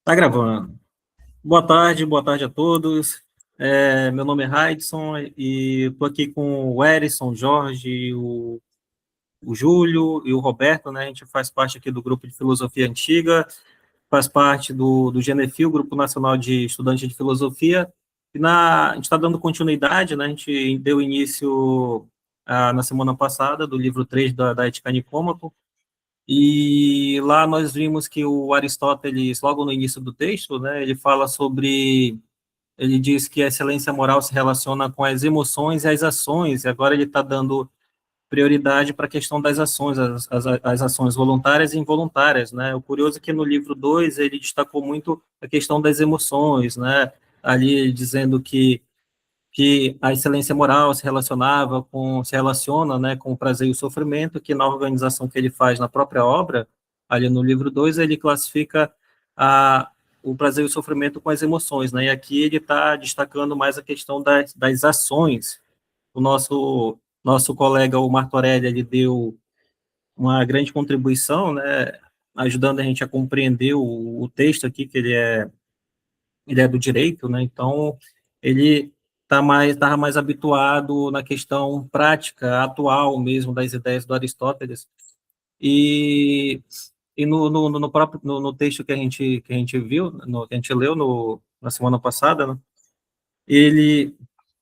Tá gravando. Boa tarde a todos. Meu nome é Raidson e estou aqui com o Erison, Jorge, o Júlio e o Roberto, né? A gente faz parte aqui do grupo de Filosofia Antiga, faz parte do GENEFIL, Grupo Nacional de Estudantes de Filosofia, e a gente está dando continuidade, né? A gente deu início na semana passada do livro 3 da Ética Nicômaco, e lá nós vimos que o Aristóteles, logo no início do texto, né, ele fala sobre, ele diz que a excelência moral se relaciona com as emoções e as ações, e agora ele está dando prioridade para a questão das ações, as ações voluntárias e involuntárias, né. O curioso é que no livro 2 ele destacou muito a questão das emoções, né, ali dizendo que a excelência moral se relaciona, né, com o prazer e o sofrimento, que na organização que ele faz na própria obra, ali no livro 2 ele classifica a, o prazer e o sofrimento com as emoções, né, e aqui ele está destacando mais a questão das ações. O nosso colega, o Martorelli, ele deu uma grande contribuição, né, ajudando a gente a compreender o texto aqui, que ele é do direito, né? Então ele estava mais habituado na questão prática, atual mesmo das ideias do Aristóteles. E, e no próprio no texto que a gente viu, que a gente leu na semana passada, né? ele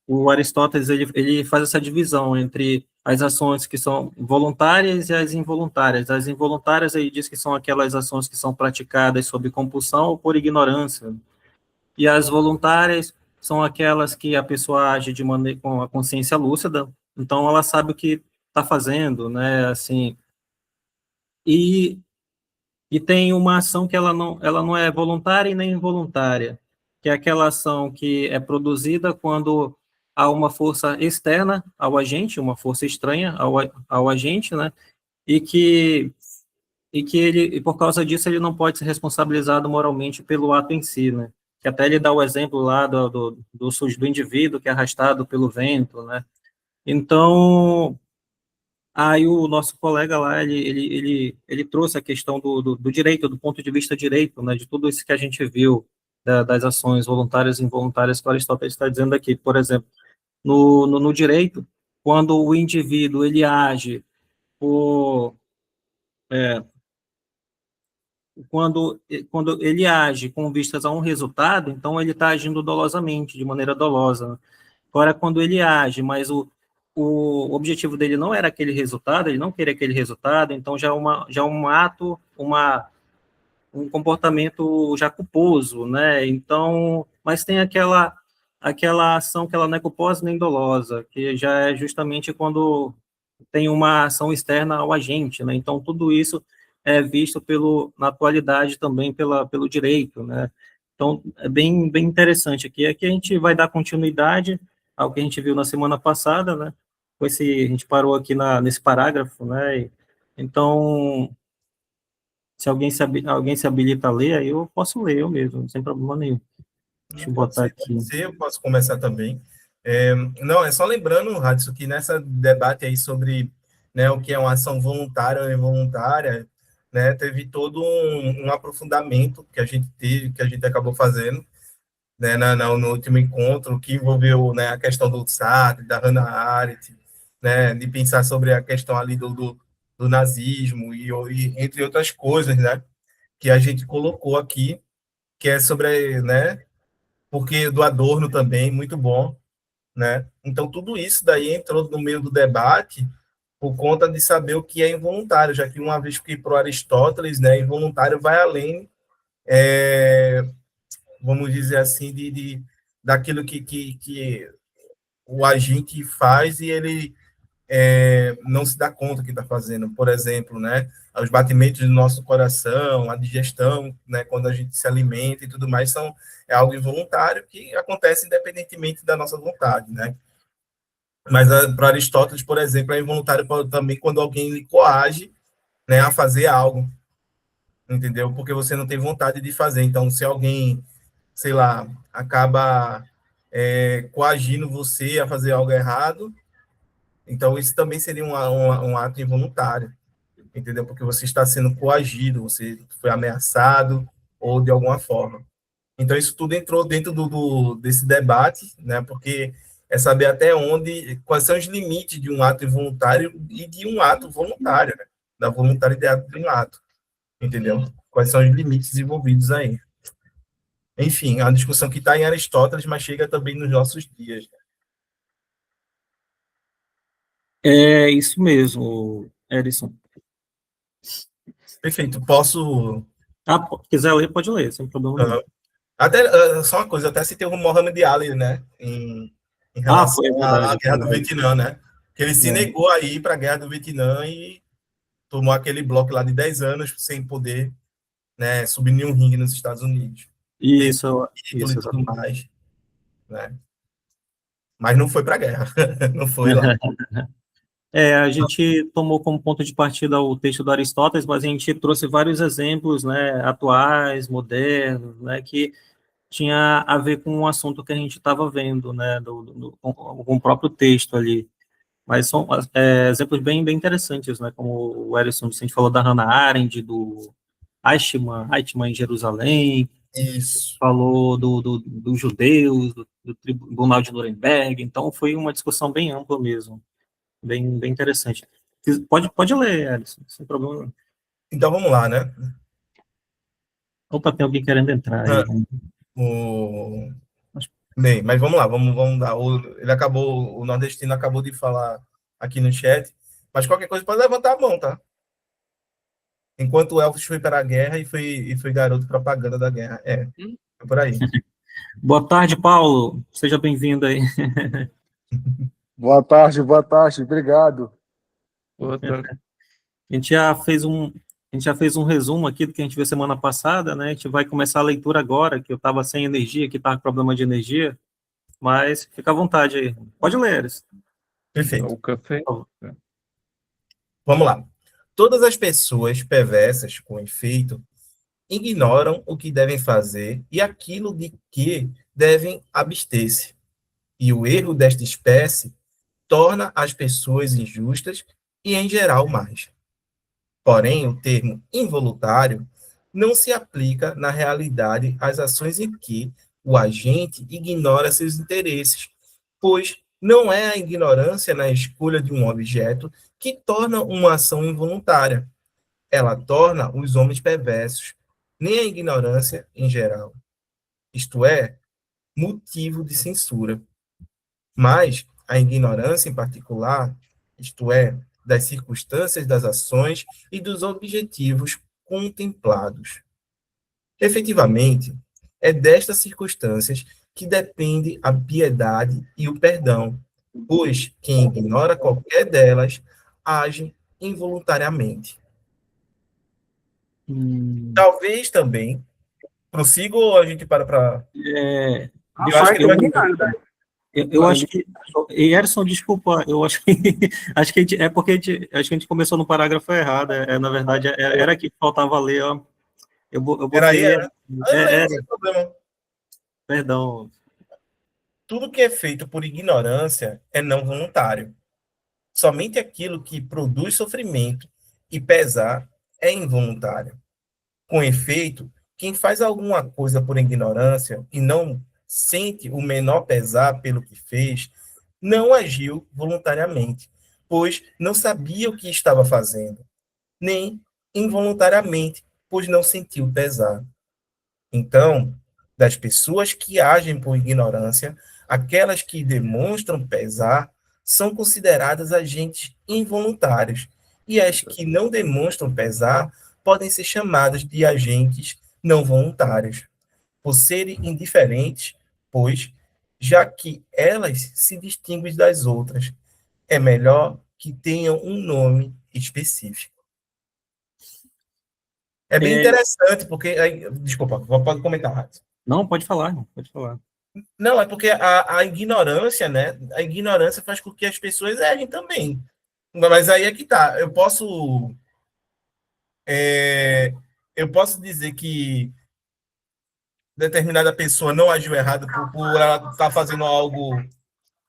o Aristóteles ele faz essa divisão entre as ações que são voluntárias e as involuntárias. As involuntárias, ele diz que são aquelas ações que são praticadas sob compulsão ou por ignorância, e as voluntárias são aquelas que a pessoa age de maneira com a consciência lúcida, então ela sabe o que está fazendo, né? Assim, e, e tem uma ação que ela não é voluntária e nem involuntária, que é aquela ação que é produzida quando há uma força externa ao agente, uma força estranha ao agente, né? E que e por causa disso, ele não pode ser responsabilizado moralmente pelo ato em si, né? Que até ele dá o exemplo lá do indivíduo que é arrastado pelo vento, né? Então, aí o nosso colega lá, ele trouxe a questão do direito, do ponto de vista direito, né? De tudo isso que a gente viu, das ações voluntárias e involuntárias que o Aristóteles está dizendo aqui. Por exemplo, no direito, quando o indivíduo, ele age por quando ele age com vistas a um resultado, então ele está agindo dolosamente, de maneira dolosa. Agora, quando ele age, mas o objetivo dele não era aquele resultado, ele não queria aquele resultado, então já é um ato, um comportamento já culposo, né? Então, mas tem aquela ação que ela não é culposa nem dolosa, que já é justamente quando tem uma ação externa ao agente, né? Então, tudo isso é visto na atualidade também pelo direito, né? Então, é bem interessante aqui. Aqui a gente vai dar continuidade ao que a gente viu na semana passada, né? A gente parou aqui nesse parágrafo, né? Então, se alguém se habilita a ler, aí eu posso ler eu mesmo, sem problema nenhum. Deixa eu botar aqui. Pode ser, eu posso começar também. Não, é só lembrando, Radson, que nessa debate aí sobre, né, o que é uma ação voluntária ou involuntária, né, teve todo um aprofundamento que a gente teve, que a gente acabou fazendo, né, no último encontro, que envolveu, né, a questão do Sartre, da Hannah Arendt, né, de pensar sobre a questão ali do nazismo e entre outras coisas, né, que a gente colocou aqui, que é sobre, né, porque do Adorno também, muito bom, né? Então, tudo isso daí entrou no meio do debate por conta de saber o que é involuntário, já que uma vez que para Aristóteles, né, involuntário vai além, vamos dizer assim, daquilo que o agente faz e ele não se dá conta que está fazendo. Por exemplo, né, os batimentos do nosso coração, a digestão, né, quando a gente se alimenta e tudo mais, é algo involuntário que acontece independentemente da nossa vontade, né? Mas para Aristóteles, por exemplo, é involuntário também quando alguém lhe coage, né, a fazer algo, entendeu? Porque você não tem vontade de fazer. Então, se alguém, sei lá, acaba coagindo você a fazer algo errado, então isso também seria um ato involuntário, entendeu? Porque você está sendo coagido, você foi ameaçado, ou de alguma forma. Então, isso tudo entrou dentro desse debate, né? Porque é saber até onde, quais são os limites de um ato involuntário e de um ato voluntário, né? Da voluntariedade de um ato, entendeu? Quais são os limites envolvidos aí. Enfim, é uma discussão que está em Aristóteles, mas chega também nos nossos dias. É isso mesmo, Edson. Perfeito. Posso. Ah, quiser ler, pode ler, sem problema nenhum. Até, só uma coisa, até citei o Mohamed Ali, né? Em Ah, relação foi, é à verdade, é Guerra do verdade. Vietnã, né? Que ele se É. negou a ir para a Guerra do Vietnã e tomou aquele bloco lá de 10 anos sem poder, né, subir nenhum ringue nos Estados Unidos. Teve título e Isso, tudo exatamente. mais, né? Mas não foi para a guerra, não foi lá. É, a gente tomou como ponto de partida o texto do Aristóteles, mas a gente trouxe vários exemplos, né, atuais, modernos, né, que tinha a ver com o assunto que a gente estava vendo, né, com o próprio texto ali. Mas são exemplos bem interessantes, né, como o Erison, a gente falou da Hannah Arendt, do Eichmann em Jerusalém, Isso. falou dos judeus, do Tribunal de Nuremberg, então foi uma discussão bem ampla mesmo, bem interessante. Pode ler, Alisson, sem problema. Então vamos lá, né? Opa, tem alguém querendo entrar aí. O... Bem, mas vamos lá, vamos dar. Ele acabou, o nordestino acabou de falar aqui no chat, mas qualquer coisa pode levantar a mão, tá? Enquanto o Elvis foi para a guerra e foi garoto propaganda da guerra. É por aí. Boa tarde, Paulo. Seja bem-vindo aí. Boa tarde, obrigado. Boa tarde. A gente já fez um, a gente já fez um resumo aqui do que a gente viu semana passada, né? A gente vai começar a leitura agora, que eu estava sem energia, que estava com problema de energia, mas fica à vontade aí. Pode ler, Elis. Perfeito. O café. Vamos lá. Todas as pessoas perversas, com efeito, ignoram o que devem fazer e aquilo de que devem abster-se. E o erro desta espécie torna as pessoas injustas e, em geral, mais. Porém, o termo involuntário não se aplica na realidade às ações em que o agente ignora seus interesses, pois não é a ignorância na escolha de um objeto que torna uma ação involuntária. Ela torna os homens perversos, nem a ignorância em geral. Isto é, motivo de censura. Mas a ignorância em particular, isto é, das circunstâncias das ações e dos objetivos contemplados. Efetivamente, é destas circunstâncias que depende a piedade e o perdão, pois quem ignora qualquer delas age involuntariamente. Talvez também, prossigo ou a gente para. É, Eu acho que eu acho que, e Erson, desculpa, eu acho que, acho que é porque acho que a gente começou no parágrafo errado, na verdade, era aqui que faltava ler, ó. Eu era aí, botei, era. Eu lembro, sem problema. perdão. Tudo que é feito por ignorância é não voluntário. Somente aquilo que produz sofrimento e pesar é involuntário. Com efeito, quem faz alguma coisa por ignorância e não sente o menor pesar pelo que fez, não agiu voluntariamente, pois não sabia o que estava fazendo, nem involuntariamente, pois não sentiu pesar. Então, das pessoas que agem por ignorância, aquelas que demonstram pesar são consideradas agentes involuntários, e as que não demonstram pesar podem ser chamadas de agentes não voluntários, por serem indiferentes, pois, já que elas se distinguem das outras, é melhor que tenham um nome específico. É bem É, interessante, porque. Desculpa, pode comentar, Rato. não, pode falar, irmão, pode falar. Não, é porque a ignorância, né? A ignorância faz com que as pessoas errem também. Mas aí é que tá. Eu posso dizer que determinada pessoa não agiu errado por ela estar fazendo algo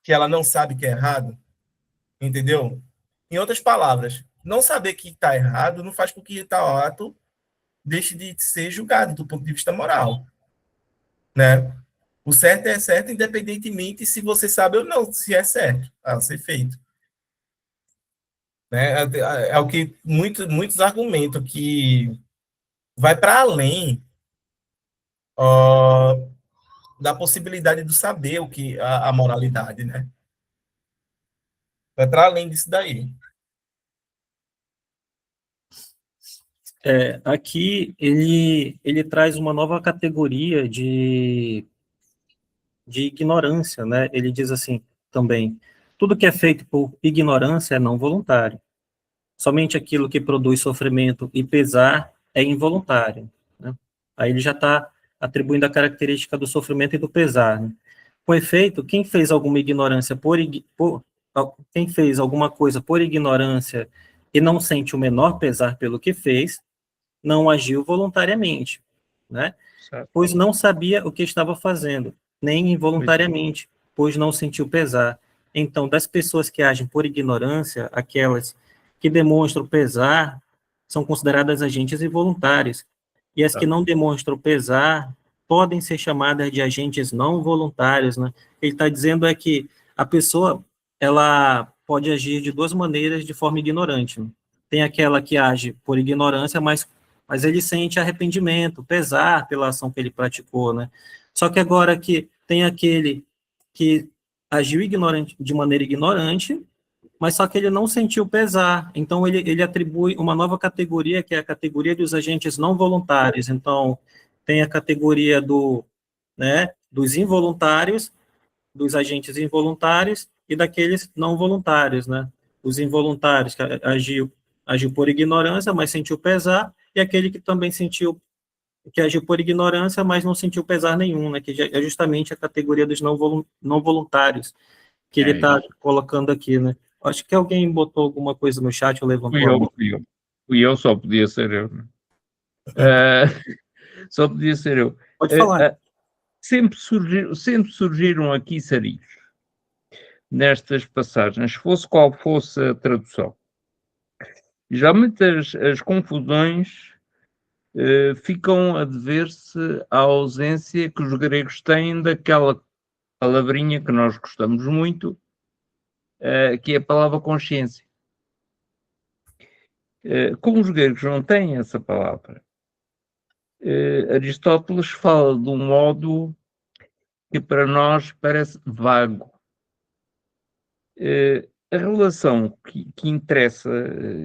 que ela não sabe que é errado, entendeu? Em outras palavras, não saber que está errado não faz com que tal ato deixe de ser julgado do ponto de vista moral, né? O certo é certo, independentemente se você sabe ou não se é certo a ser feito. Né? É o que muitos argumentam que vai para além ó, da possibilidade de saber o que a moralidade, né? Vai para além disso daí. Aqui ele traz uma nova categoria de ignorância, né? Ele diz assim também: tudo que é feito por ignorância é não voluntário. Somente aquilo que produz sofrimento e pesar é involuntário, né? Aí ele já está atribuindo a característica do sofrimento e do pesar, né? Com efeito, quem fez alguma ignorância quem fez alguma coisa por ignorância e não sente o menor pesar pelo que fez, não agiu voluntariamente, né? Certo. Pois não sabia o que estava fazendo, nem involuntariamente, pois não sentiu pesar. Então, das pessoas que agem por ignorância, aquelas que demonstram pesar são consideradas agentes involuntários, e as que não demonstram pesar podem ser chamadas de agentes não voluntários, né? Ele está dizendo é que a pessoa, ela pode agir de duas maneiras de forma ignorante, né? Tem aquela que age por ignorância, mas ele sente arrependimento, pesar pela ação que ele praticou, né? Só que agora que tem aquele que agiu de maneira ignorante, mas só que ele não sentiu pesar, então ele atribui uma nova categoria, que é a categoria dos agentes não voluntários. Então, tem a categoria dos involuntários, dos agentes involuntários e daqueles não voluntários, né? Os involuntários, que agiu por ignorância, mas sentiu pesar, e aquele que também que agiu por ignorância, mas não sentiu pesar nenhum, né? Que é justamente a categoria dos não voluntários, que ele está colocando aqui, né? Acho que alguém botou alguma coisa no chat ou levantou a mão. Fui eu, só podia ser eu. Só podia ser eu. Pode falar. Sempre surgiram aqui sarilhos nestas passagens, fosse qual fosse a tradução. Geralmente as confusões ficam a dever-se à ausência que os gregos têm daquela palavrinha que nós gostamos muito, que é a palavra consciência. Como os gregos não têm essa palavra, Aristóteles fala de um modo que para nós parece vago. A relação que interessa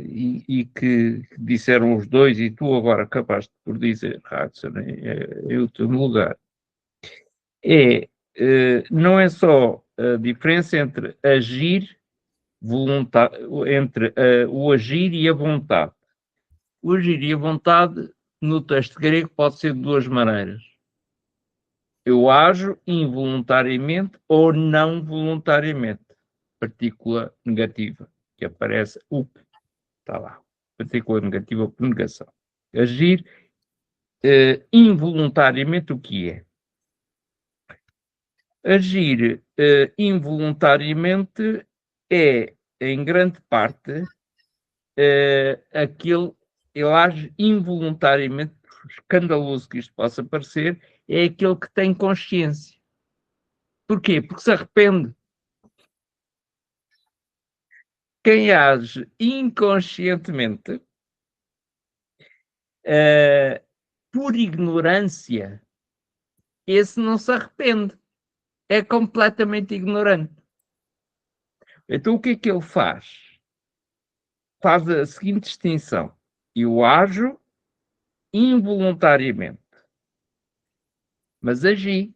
e que disseram os dois, e tu agora acabaste por dizer, Hudson, é o teu lugar, não é só a diferença entre agir entre o agir e a vontade. O agir e a vontade, no texto grego, pode ser de duas maneiras. Eu ajo involuntariamente ou não voluntariamente. Partícula negativa, que aparece está lá. Partícula negativa por negação. Agir involuntariamente, o que é? Agir involuntariamente é, em grande parte, ele age involuntariamente, escandaloso que isto possa parecer, é aquele que tem consciência. Porquê? Porque se arrepende. Quem age inconscientemente, por ignorância, esse não se arrepende. É completamente ignorante. Então o que é que ele faz? Faz a seguinte distinção. Eu ajo involuntariamente, mas agi.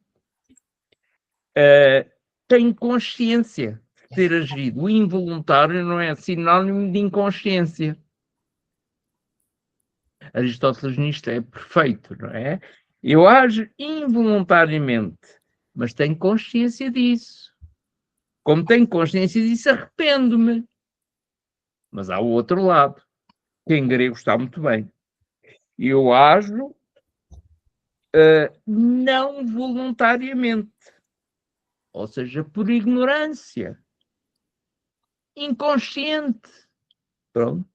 Tenho consciência de ter agido. O involuntário não é sinónimo de inconsciência. Aristóteles nisto é perfeito, não é? Eu ajo involuntariamente, mas tenho consciência disso. Como tenho consciência disso, arrependo-me. Mas há o outro lado, que em grego está muito bem. Eu ajo não voluntariamente, ou seja, por ignorância, inconsciente. Pronto.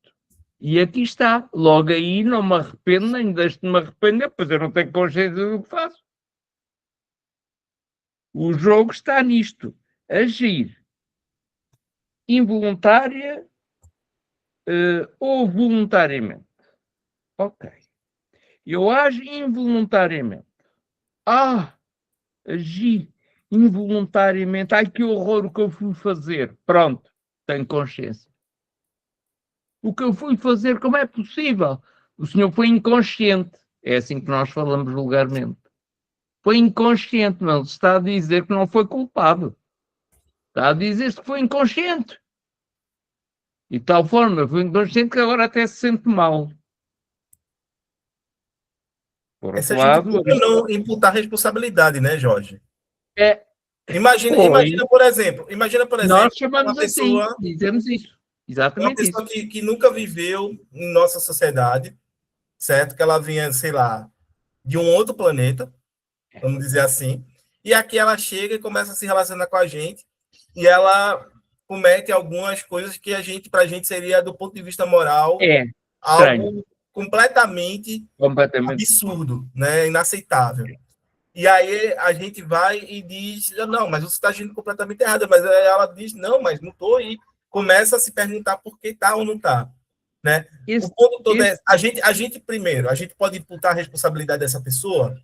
E aqui está. Logo aí não me arrependo, nem deixo de me arrepender, pois eu não tenho consciência do que faço. O jogo está nisto. Agir involuntária ou voluntariamente. Ok. Eu ajo involuntariamente. Agi involuntariamente. Ai, que horror o que eu fui fazer. Pronto, tenho consciência. O que eu fui fazer, como é possível? O senhor foi inconsciente. É assim que nós falamos vulgarmente. Foi inconsciente, não se está a dizer que não foi culpado. Está a dizer-se que foi inconsciente. E de tal forma, foi inconsciente que agora até se sente mal. Por Essa outro a gente lado, tenta não imputar responsabilidade, né, Jorge? é, Imagina, por exemplo, nós uma chamamos assim, pessoa, dizemos isso. uma Exatamente pessoa isso. que nunca viveu em nossa sociedade, certo? Que ela vinha, sei lá, de um outro planeta, vamos dizer assim, e aqui ela chega e começa a se relacionar com a gente, e ela comete algumas coisas que para a gente seria, do ponto de vista moral, É estranho. algo completamente Completamente. absurdo, né? Inaceitável. E aí a gente vai e diz, não, mas você está agindo completamente errado. Mas aí ela diz, não, mas não estou. E começa a se perguntar por que está ou não está. Né? O ponto todo é, a gente primeiro, a gente pode imputar a responsabilidade dessa pessoa,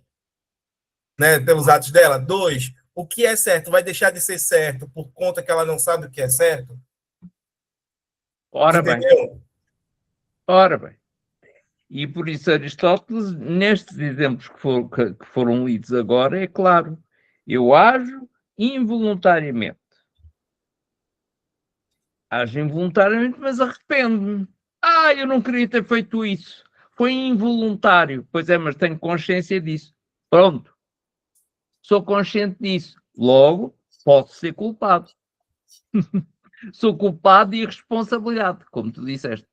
né, pelos atos dela. 2, o que é certo vai deixar de ser certo por conta que ela não sabe o que é certo? Ora bem. Entendeu? Ora bem. E por isso Aristóteles, nestes exemplos que foram lidos agora, é claro, eu ajo involuntariamente. Ajo involuntariamente, mas arrependo-me. Eu não queria ter feito isso. Foi involuntário. Pois é, mas tenho consciência disso. Pronto. Sou consciente disso. Logo, posso ser culpado. Sou culpado de irresponsabilidade, como tu disseste.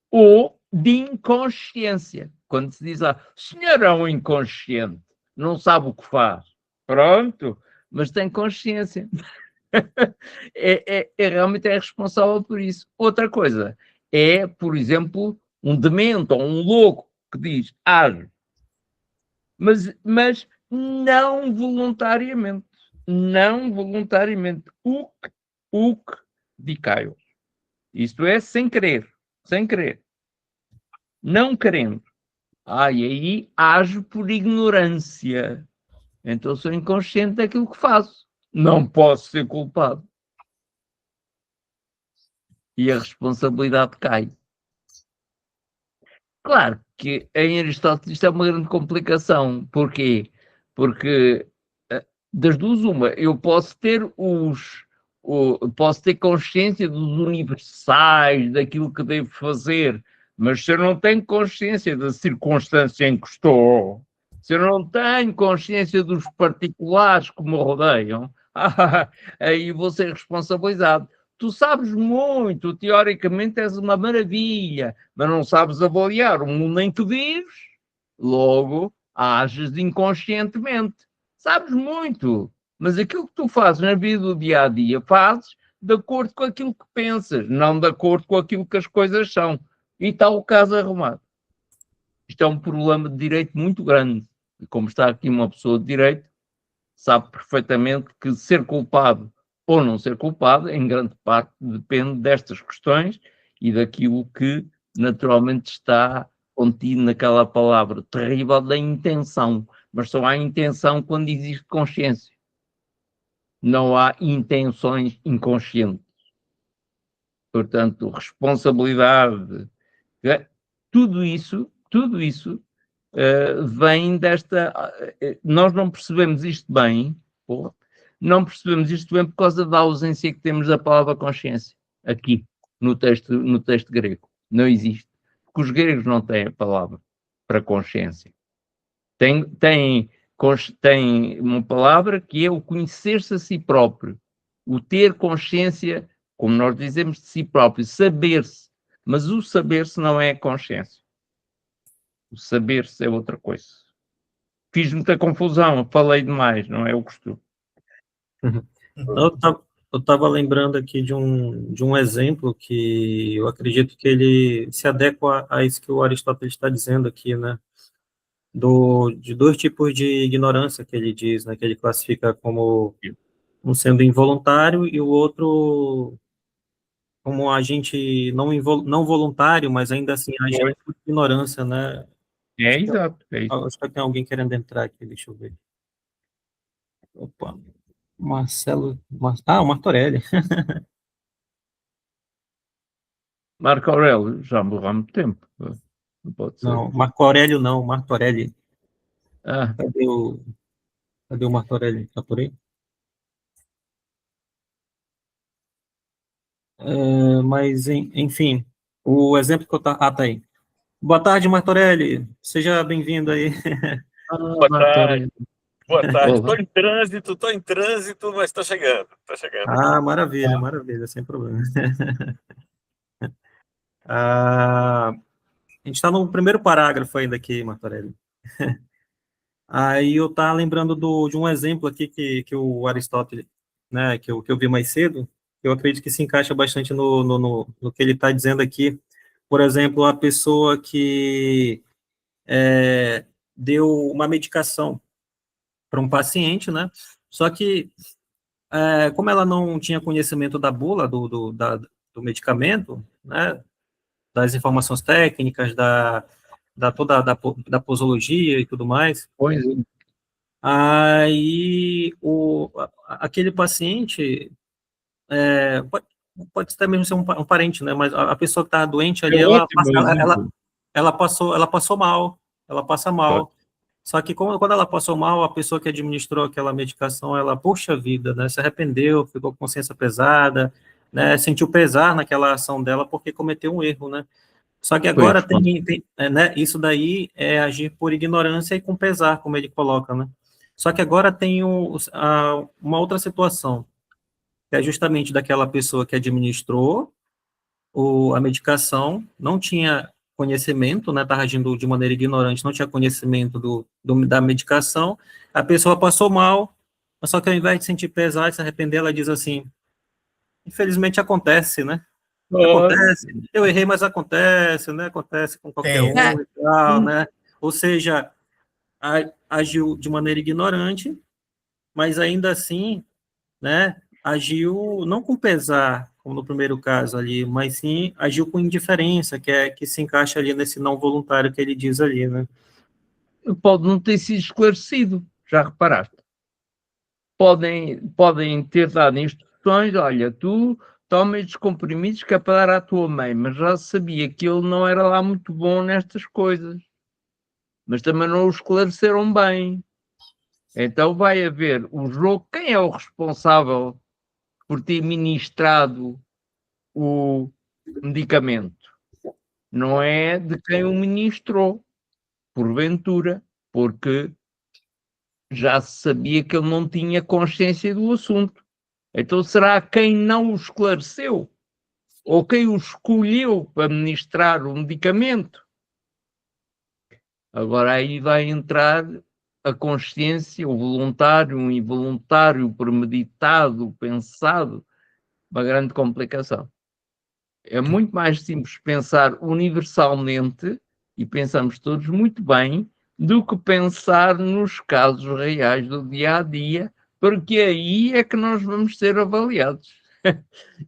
Ou de inconsciência. Quando se diz, senhor é um inconsciente, não sabe o que faz. Pronto, mas tem consciência. Realmente é responsável por isso. Outra coisa é, por exemplo, um demente ou um louco que diz, age, mas não voluntariamente. Não voluntariamente. O que dicai. Isto é, sem querer. Sem querer. Não querendo. E aí ajo por ignorância. Então sou inconsciente daquilo que faço. Não posso ser culpado. E a responsabilidade cai. Claro que em Aristóteles isto é uma grande complicação. Porquê? Porque das duas uma, eu posso ter posso ter consciência dos universais, daquilo que devo fazer, mas se eu não tenho consciência da circunstância em que estou, se eu não tenho consciência dos particulares que me rodeiam, aí vou ser responsabilizado. Tu sabes muito, teoricamente és uma maravilha, mas não sabes avaliar o mundo em que vives, logo ages inconscientemente. Sabes muito, mas aquilo que tu fazes na vida do dia a dia, fazes de acordo com aquilo que pensas, não de acordo com aquilo que as coisas são. E está o caso arrumado. Isto é um problema de direito muito grande. E como está aqui uma pessoa de direito, sabe perfeitamente que ser culpado ou não ser culpado, em grande parte, depende destas questões e daquilo que naturalmente está contido naquela palavra terrível da intenção. Mas só há intenção quando existe consciência. Não há intenções inconscientes. Portanto, responsabilidade, tudo isso vem desta. Nós não percebemos isto bem, não percebemos isto bem por causa da ausência que temos da palavra consciência, aqui, no texto grego. Não existe. Porque os gregos não têm a palavra para consciência. Tem uma palavra que é o conhecer-se a si próprio, o ter consciência, como nós dizemos, de si próprio, saber-se. Mas o saber-se não é a consciência. O saber-se é outra coisa. Fiz muita confusão, falei demais, não é o costume. Eu eu estava lembrando aqui de um exemplo que eu acredito que ele se adequa a isso que o Aristóteles está dizendo aqui, né? De dois tipos de ignorância que ele diz, né? Que ele classifica como um sendo involuntário e o outro como agente não voluntário, mas ainda assim agente de ignorância, né? É, exato. É isso. Acho que tem alguém querendo entrar aqui, deixa eu ver. Opa, Marcelo, o Martorelli. Marco Aurélio já morreu há muito tempo. Não pode ser. Não, Marco Aurélio não, Martorelli. Ah, Cadê o Martorelli? Tá por aí? Mas, enfim, o exemplo que eu tá aí. Boa tarde, Martorelli. Seja bem-vindo aí. Boa tarde, boa tarde. olá. Estou em trânsito, mas estou chegando. Estou chegando aqui. Ah, maravilha, maravilha, sem problema. Ah, a gente está no primeiro parágrafo ainda aqui, Martorelli. Aí eu estava lembrando de um exemplo aqui que o Aristóteles, né, que eu vi mais cedo, eu acredito que se encaixa bastante no que ele está dizendo aqui. Por exemplo, a pessoa que deu uma medicação para um paciente, né? Só que, como ela não tinha conhecimento da bula do medicamento, né? Das informações técnicas, da posologia e tudo mais, Pois é. aí aquele paciente pode até mesmo ser um parente, né? Mas a pessoa que está doente ali, É ótimo exemplo. ela passou mal, ela passa Claro. mal. Só que quando ela passou mal, a pessoa que administrou aquela medicação, ela, poxa vida, né? Se arrependeu, ficou com consciência pesada, né? Sentiu pesar naquela ação dela porque cometeu um erro, né? Só que Foi a agora resposta. né? Isso daí é agir por ignorância e com pesar, como ele coloca, né? Só que agora tem uma outra situação, que é justamente daquela pessoa que administrou a medicação, não tinha conhecimento, né, estava agindo de maneira ignorante, não tinha conhecimento da medicação, a pessoa passou mal, mas só que ao invés de sentir pesar, de se arrepender, ela diz assim, infelizmente acontece, né? Claro. Acontece, eu errei, mas acontece, né? Acontece com qualquer Tem. um e tal, né? Ou seja, agiu de maneira ignorante, mas ainda assim, né, agiu não com pesar, como no primeiro caso ali, mas sim agiu com indiferença, que se encaixa ali nesse não voluntário que ele diz ali, né? Pode não ter sido esclarecido, já reparaste? Podem ter dado instruções, olha, tu toma estes comprimidos que é para dar à tua mãe, mas já sabia que ele não era lá muito bom nestas coisas, mas também não o esclareceram bem. Então vai haver um jogo, quem é o responsável por ter ministrado o medicamento? Não é de quem o ministrou, porventura, porque já se sabia que ele não tinha consciência do assunto. Então será quem não o esclareceu? Ou quem o escolheu para ministrar o medicamento? Agora aí vai entrar a consciência, o voluntário, o involuntário, o premeditado, o pensado, uma grande complicação. É muito mais simples pensar universalmente, e pensamos todos muito bem, do que pensar nos casos reais do dia a dia, porque aí é que nós vamos ser avaliados.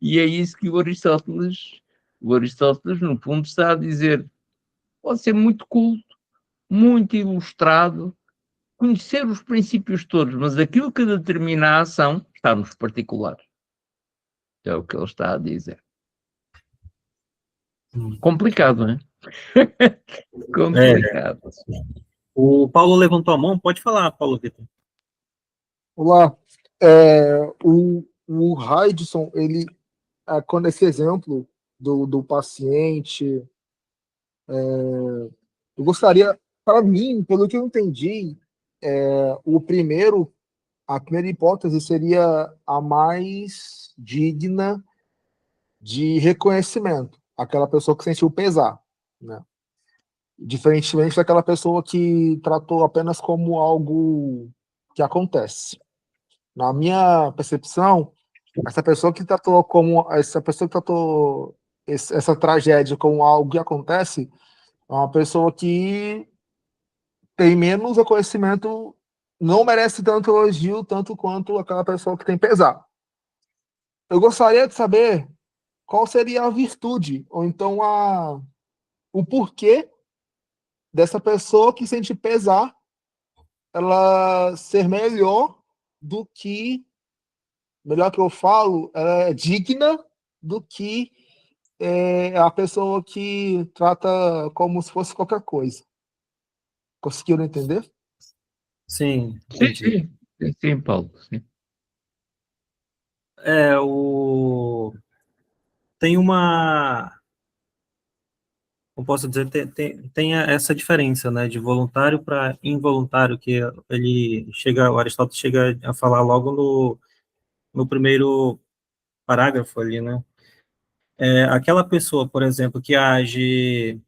E é isso que o Aristóteles, no fundo, está a dizer. Pode ser muito culto, muito ilustrado, conhecer os princípios todos, mas aquilo que determina a ação está nos particulares. É o que ele está a dizer. Complicado, não é? Complicado. O Paulo levantou a mão, pode falar, Paulo Vitor. Olá. O Haidson, ele, quando esse exemplo do paciente, eu gostaria, para mim, pelo que eu entendi, a primeira hipótese seria a mais digna de reconhecimento, aquela pessoa que sentiu pesar, né? Diferentemente daquela pessoa que tratou apenas como algo que acontece. Na minha percepção, Essa pessoa que tratou essa tragédia como algo que acontece é uma pessoa que tem menos reconhecimento, não merece tanto elogio tanto quanto aquela pessoa que tem pesar. Eu gostaria de saber qual seria a virtude, ou então o porquê dessa pessoa que sente pesar ela ser melhor que eu falo, ela é digna do que a pessoa que trata como se fosse qualquer coisa. Conseguiram entender? Sim, Sim, entendi. sim, sim, sim, Paulo. Sim. Tem uma, como posso dizer, tem essa diferença, né, de voluntário para involuntário, que o Aristóteles chega a falar logo no primeiro parágrafo ali, né? Aquela pessoa, por exemplo, que age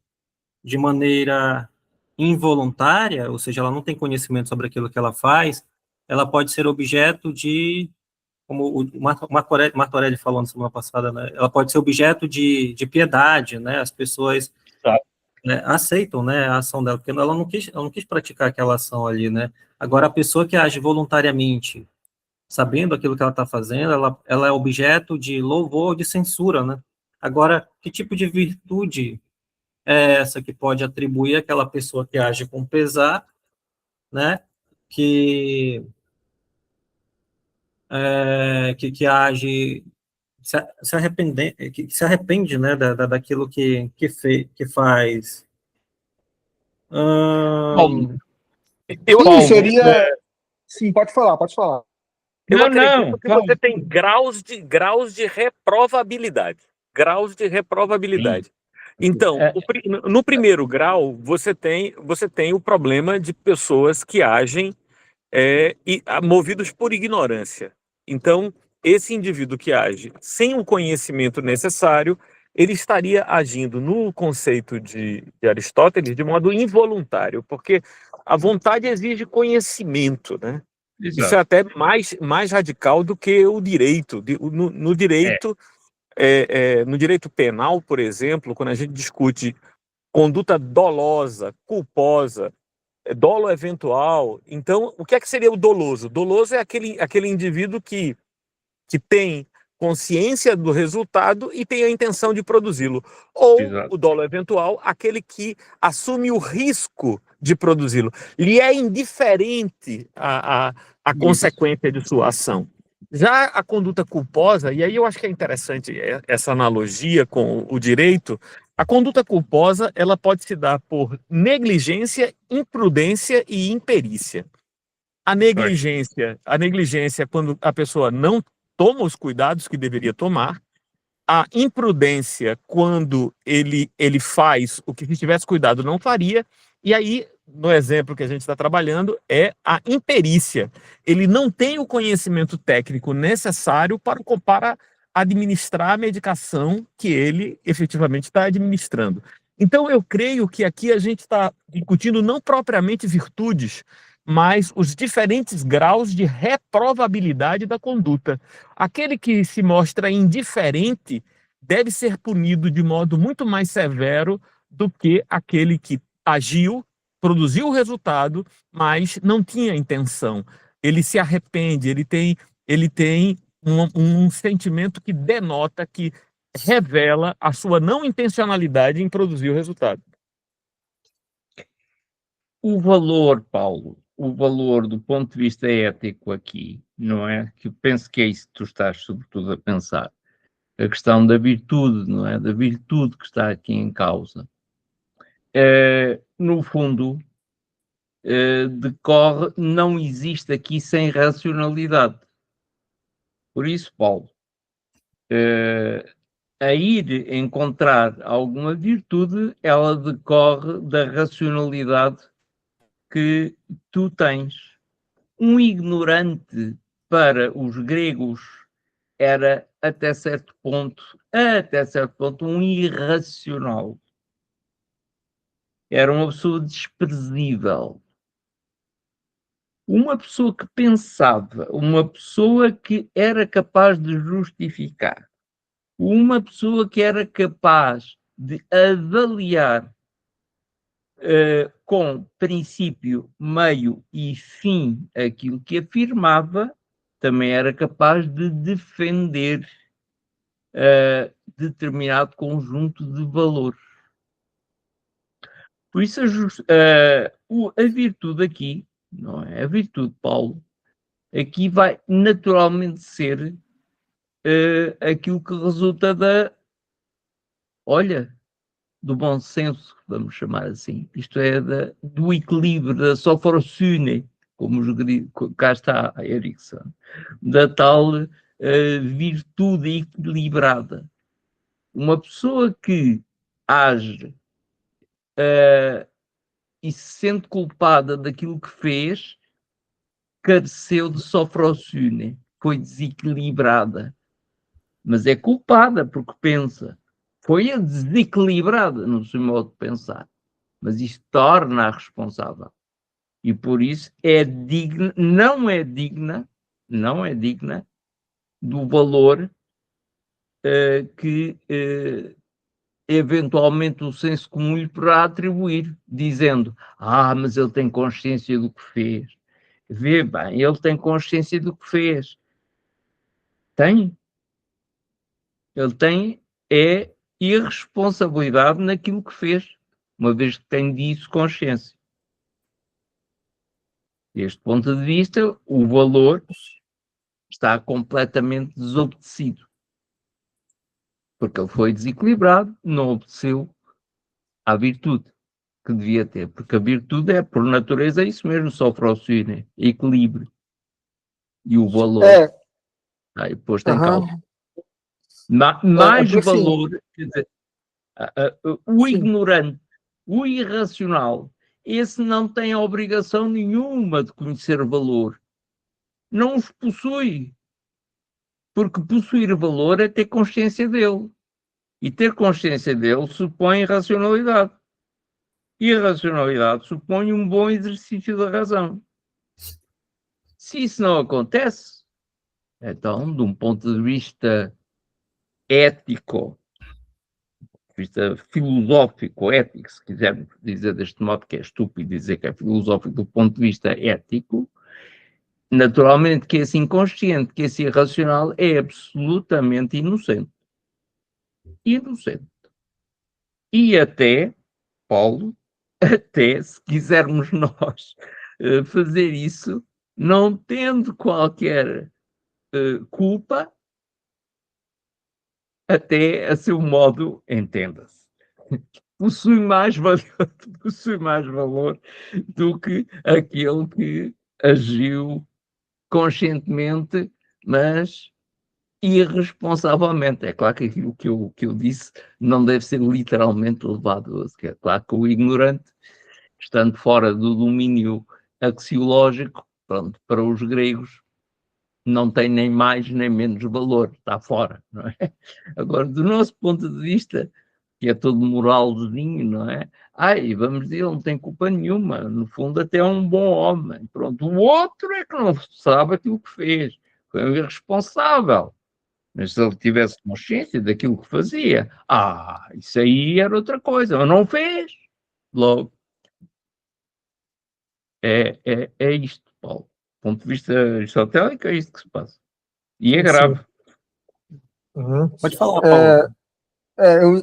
de maneira involuntária, ou seja, ela não tem conhecimento sobre aquilo que ela faz, ela pode ser objeto de, como o Martorelli falou na semana passada, né, ela pode ser objeto de piedade, né, as pessoas, né, aceitam, né, a ação dela, porque ela não quis praticar aquela ação ali, né, agora a pessoa que age voluntariamente, sabendo aquilo que ela está fazendo, ela é objeto de louvor ou de censura, né, agora, que tipo de virtude é essa que pode atribuir àquela pessoa que age com pesar, né, que, que age que se arrepende, né, daquilo que faz. Paulo, Hum, Eu Sim, Paulo, acredito, seria. Sim, pode falar, pode falar. eu não, acredito não, que você Paulo. tem graus de reprovabilidade. Graus de Sim. reprovabilidade. Então, É, no primeiro grau, você tem o problema de pessoas que agem movidos por ignorância. Então, esse indivíduo que age sem o conhecimento necessário, ele estaria agindo no conceito de Aristóteles de modo involuntário, porque a vontade exige conhecimento, né? Isso é exato. até mais radical do que o direito. No É, direito, no direito penal, por exemplo, quando a gente discute conduta dolosa, culposa, dolo eventual. Então, o que é que seria o doloso? Doloso é aquele indivíduo que tem consciência do resultado e tem a intenção de produzi-lo. Ou exato. o dolo eventual, aquele que assume o risco de produzi-lo. Lhe é indiferente a Isso. consequência de sua ação. Já a conduta culposa, e aí eu acho que é interessante essa analogia com o direito, a conduta culposa ela pode se dar por negligência, imprudência e imperícia. Pois, A negligência é quando a pessoa não toma os cuidados que deveria tomar. A imprudência, quando ele faz o que se tivesse cuidado não faria. E aí, no exemplo que a gente está trabalhando, é a imperícia. Ele não tem o conhecimento técnico necessário para administrar a medicação que ele efetivamente está administrando. Então, eu creio que aqui a gente está discutindo não propriamente virtudes, mas os diferentes graus de reprovabilidade da conduta. Aquele que se mostra indiferente deve ser punido de modo muito mais severo do que aquele que agiu, produziu o resultado, mas não tinha intenção. Ele se arrepende, ele tem um sentimento que denota, que revela a sua não intencionalidade em produzir o resultado. o valor, Paulo, o valor do ponto de vista ético aqui, não é? Que eu penso que é isso que tu estás sobretudo a pensar. A questão da virtude, não é? Da virtude que está aqui em causa. No fundo, decorre, não existe aqui sem racionalidade. Por isso, Paulo, a ir encontrar alguma virtude, ela decorre da racionalidade que tu tens. Um ignorante para os gregos era até certo ponto, um irracional. Era uma pessoa desprezível. uma pessoa que pensava, uma pessoa que era capaz de justificar, uma pessoa que era capaz de avaliar com princípio, meio e fim aquilo que afirmava, também era capaz de defender determinado conjunto de valores. Por isso a virtude aqui, não é? A virtude, Paulo, aqui vai naturalmente ser aquilo que resulta do bom senso, vamos chamar assim. Isto é do equilíbrio, da sofrosune, como cá está a Erickson, da tal virtude equilibrada. Uma pessoa que age e se sente culpada daquilo que fez, careceu de sofrosune, foi desequilibrada, mas é culpada porque pensa. Foi a desequilibrada no seu modo de pensar, mas isto torna-a responsável. E por isso não é digna do valor que eventualmente o senso comum lhe poderá atribuir, dizendo, mas ele tem consciência do que fez. Vê bem, ele tem consciência do que fez. Tem. Ele tem irresponsabilidade naquilo que fez, uma vez que tem disso consciência. Deste ponto de vista, o valor está completamente desobedecido. Porque ele foi desequilibrado, não obedeceu à virtude que devia ter. Porque a virtude é, por natureza, isso mesmo, sofrosune, equilíbrio. E o valor está posto em causa. Mais valor, quer dizer, o ignorante, o irracional, esse não tem obrigação nenhuma de conhecer valor. Não os possui. Porque possuir valor é ter consciência dele. E ter consciência dele supõe racionalidade. E a racionalidade supõe um bom exercício da razão. Se isso não acontece, então, de um ponto de vista ético, de vista filosófico, ético, se quisermos dizer deste modo, que é estúpido dizer que é filosófico do ponto de vista ético, naturalmente que esse inconsciente, que esse irracional é absolutamente inocente. Inocente. E até, Paulo, até se quisermos nós fazer isso, não tendo qualquer culpa, até a seu modo, entenda-se. Possui mais valor do que aquele que agiu conscientemente, mas irresponsavelmente. É claro que aquilo que eu disse não deve ser literalmente levado a sequer. Claro que o ignorante, estando fora do domínio axiológico, pronto, para os gregos, não tem nem mais nem menos valor, está fora, não é? Agora, do nosso ponto de vista, que é todo moralzinho, não é? Vamos dizer, ele não tem culpa nenhuma, no fundo até é um bom homem, pronto. O outro é que não sabe aquilo que fez, foi um irresponsável. Mas se ele tivesse consciência daquilo que fazia, isso aí era outra coisa, mas não fez. Logo, é isto, Paulo. Do ponto de vista aristotélico, é isto que se passa. E é grave. Uhum. Pode falar, Paulo.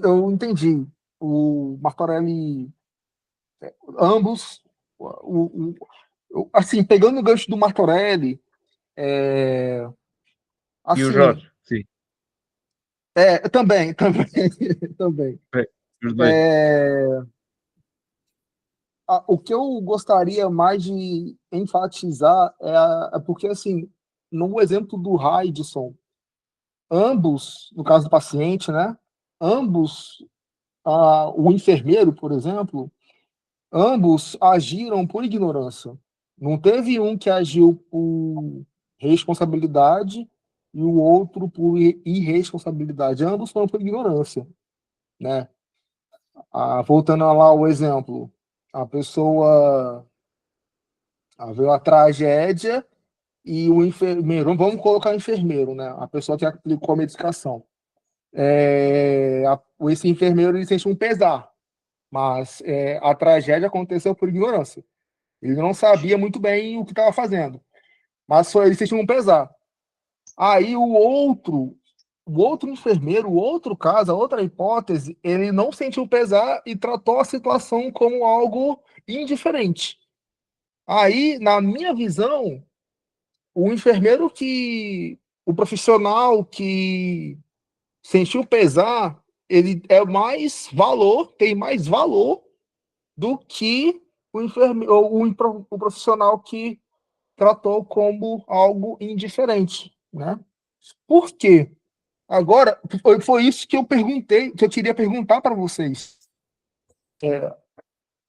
Eu entendi. O Marco Aureli, ambos, assim, pegando o gancho do Marco Aureli, assim, E o Jorge, sim. Também. Os dois. O que eu gostaria mais de enfatizar é porque, assim, no exemplo do Haidson, ambos, no caso do paciente, né? Ambos, o enfermeiro, por exemplo, ambos agiram por ignorância. Não teve um que agiu por responsabilidade e o outro por irresponsabilidade. Ambos foram por ignorância, né? Voltando lá ao exemplo, a pessoa Havia uma tragédia e o enfermeiro, vamos colocar o enfermeiro, né? A pessoa que aplicou a medicação. Esse enfermeiro ele sente um pesar, mas a tragédia aconteceu por ignorância. Ele não sabia muito bem o que estava fazendo, mas ele sentiu um pesar. Aí o outro enfermeiro, o outro caso, a outra hipótese, ele não sentiu pesar e tratou a situação como algo indiferente. Aí, na minha visão, o profissional que sentiu pesar, ele tem mais valor do que o profissional que tratou como algo indiferente, né? Por quê? Agora, foi isso que eu perguntei, que eu queria perguntar para vocês.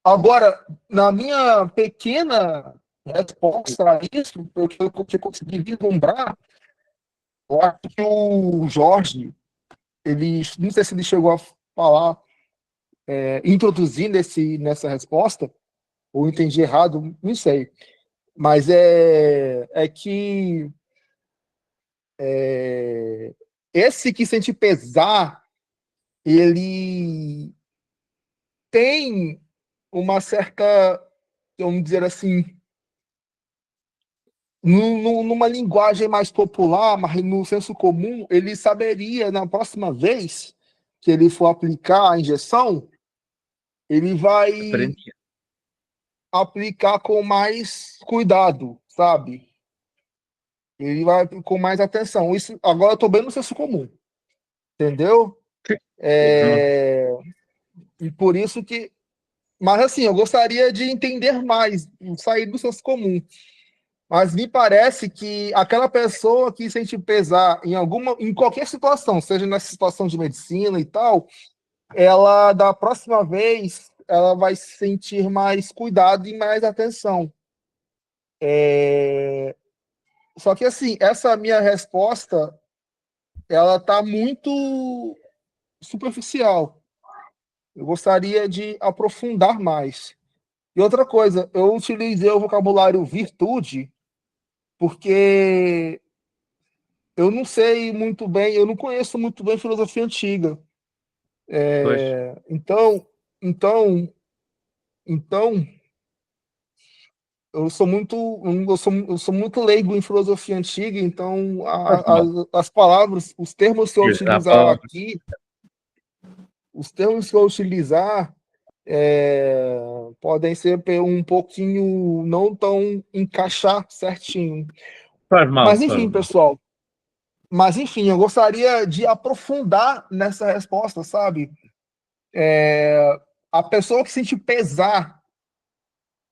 Agora, na minha pequena resposta a isso, eu consegui vislumbrar, eu acho que o Jorge, não sei se ele chegou a falar, introduzir nessa resposta, ou entendi errado, não sei. Mas é que esse que sente pesar, ele tem uma certa, vamos dizer assim, numa linguagem mais popular, mas no senso comum, ele saberia, na próxima vez que ele for aplicar a injeção, ele vai aplicar com mais cuidado, sabe? Ele vai com mais atenção. Isso, agora eu estou bem no senso comum, entendeu? E por isso que... Mas assim, eu gostaria de entender mais, sair do senso comum. Mas me parece que aquela pessoa que sente pesar em qualquer situação, seja nessa situação de medicina e tal, ela, da próxima vez, ela vai sentir mais cuidado e mais atenção. Só que, assim, essa minha resposta, ela está muito superficial. Eu gostaria de aprofundar mais. E outra coisa, eu utilizei o vocabulário virtude porque eu não sei muito bem, eu não conheço muito bem filosofia antiga. Então, eu sou muito leigo em filosofia antiga, então as palavras, os termos que eu utilizar aqui, podem ser um pouquinho não tão encaixar certinho. Mas enfim, pessoal. Mas enfim, eu gostaria de aprofundar nessa resposta, sabe? A pessoa que sente pesar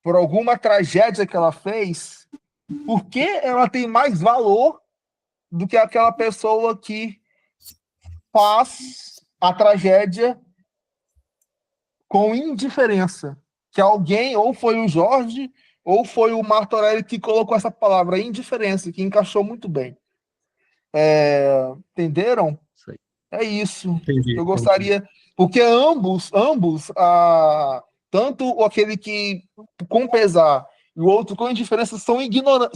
por alguma tragédia que ela fez, por que ela tem mais valor do que aquela pessoa que faz a tragédia com indiferença? Que alguém, ou foi o Jorge, ou foi o Martorelli que colocou essa palavra indiferença, que encaixou muito bem. Entenderam? Sei. É isso. Entendi. Eu gostaria... Porque ambos, tanto aquele que com pesar e o outro com indiferença são ignorantes,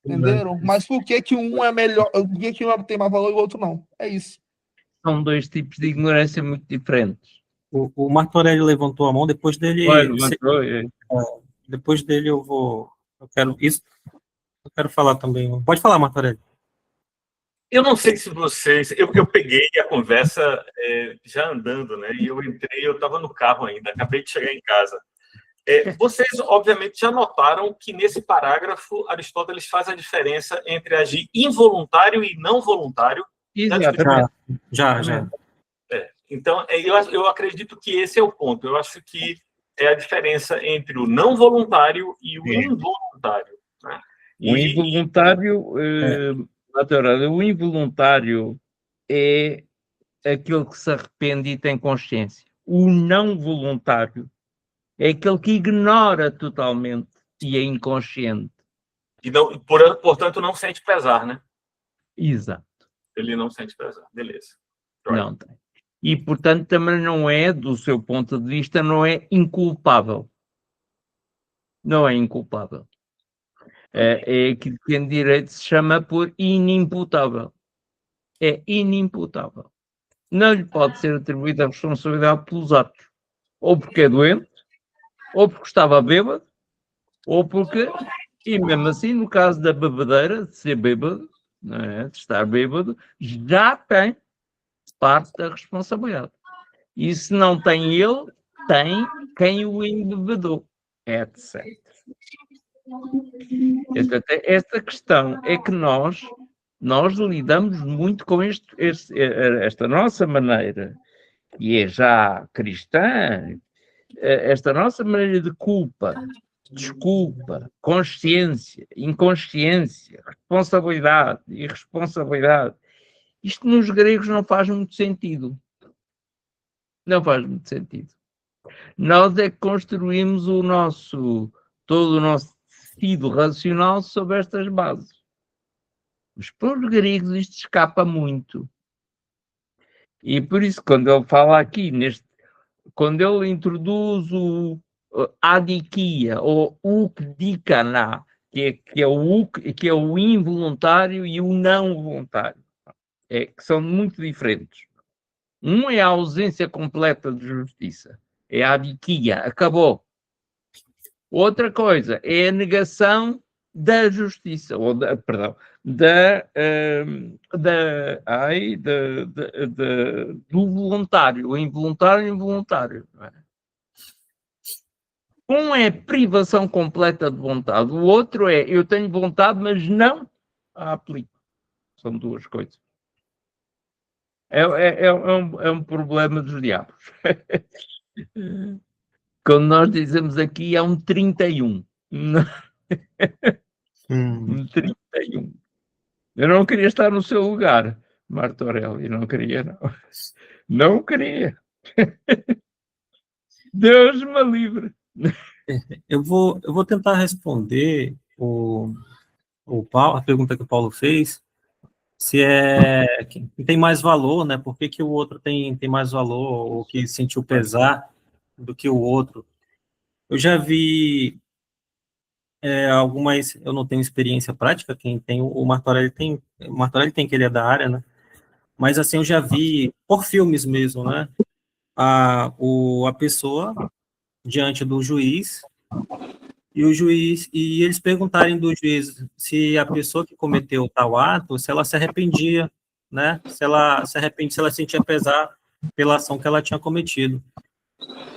entenderam? Mas por que um é melhor, por que um tem mais valor e o outro não? É isso. São dois tipos de ignorância muito diferentes. O Martorelli levantou a mão, depois dele... Depois dele eu quero falar também. Pode falar, Martorelli. Eu não sei se vocês... Eu peguei a conversa já andando, né? E eu estava no carro ainda, acabei de chegar em casa. Vocês, obviamente, já notaram que nesse parágrafo Aristóteles faz a diferença entre agir involuntário e não voluntário. Exatamente. Já. Então, eu acredito que esse é o ponto. Eu acho que é a diferença entre o não voluntário e o involuntário. Né? O involuntário é aquele que se arrepende e tem consciência. O não voluntário é aquele que ignora totalmente e é inconsciente. E não, portanto, não sente pesar, né? Exato. Ele não sente pesar. Beleza. Não tem. E, portanto, também não é, do seu ponto de vista, não é inculpável. não é inculpável. É aquilo que em direito se chama por inimputável. É inimputável. Não lhe pode ser atribuída a responsabilidade pelos atos. Ou porque é doente, ou porque estava bêbado, ou porque, e mesmo assim, no caso da bebedeira, de ser bêbado, não é? De estar bêbado, já tem parte da responsabilidade. E se não tem ele, tem quem o embebedou, etc. Esta questão é que nós lidamos muito com esta nossa maneira, que é já cristã, esta nossa maneira de culpa, desculpa, consciência, inconsciência, responsabilidade, irresponsabilidade. Isto nos gregos não faz muito sentido. Não faz muito sentido. Nós é que construímos todo o nosso tecido racional sobre estas bases. Mas para os gregos isto escapa muito. E por isso, quando ele fala aqui, quando ele introduz o adikia, ou ukdikana, que é o involuntário e o não voluntário, que são muito diferentes. Um é a ausência completa de justiça, é a adikia, acabou. Outra coisa é a negação da justiça, ou perdão, do voluntário, o involuntário e o involuntário. Um é privação completa de vontade, o outro é eu tenho vontade, mas não a aplico. São duas coisas. É um problema dos diabos. Quando nós dizemos aqui, é um 31. Um 31. Eu não queria estar no seu lugar, Marta Aurélio. Não queria, não. Não queria. Deus me livre. Eu vou tentar responder a pergunta que o Paulo fez, se quem tem mais valor, né? Por que o outro tem mais valor, ou que sentiu pesar do que o outro. Eu já vi algumas, eu não tenho experiência prática, quem tem, o Martorelli tem, que ele é da área, né? Mas assim, eu já vi, por filmes mesmo, né? A pessoa diante do juiz, e eles perguntarem do juiz se a pessoa que cometeu tal ato, se ela se arrependia, né? Se ela se arrepende, se ela sentia pesar pela ação que ela tinha cometido.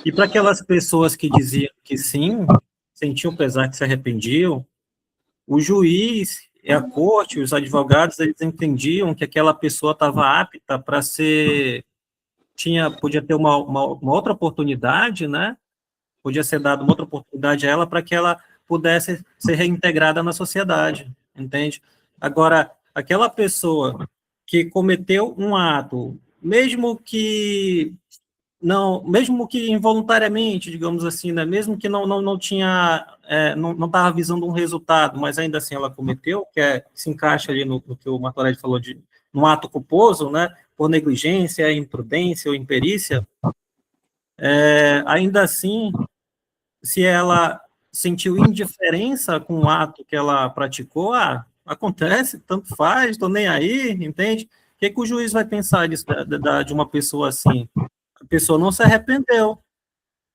E para aquelas pessoas que diziam que sim, sentiam pesar, que se arrependiam, o juiz, a corte, os advogados, eles entendiam que aquela pessoa estava apta para podia ter uma outra oportunidade, né? Podia ser dada uma outra oportunidade a ela para que ela pudesse ser reintegrada na sociedade, entende? Agora, aquela pessoa que cometeu um ato, mesmo que involuntariamente, digamos assim, né? Mesmo que não tinha, não estava visando um resultado, mas ainda assim ela cometeu, se encaixa ali no que o Martorelli falou de um ato culposo, né? Por negligência, imprudência ou imperícia, ainda assim, se ela sentiu indiferença com o ato que ela praticou, acontece, tanto faz, estou nem aí, entende? O que o juiz vai pensar disso, de uma pessoa assim? A pessoa não se arrependeu.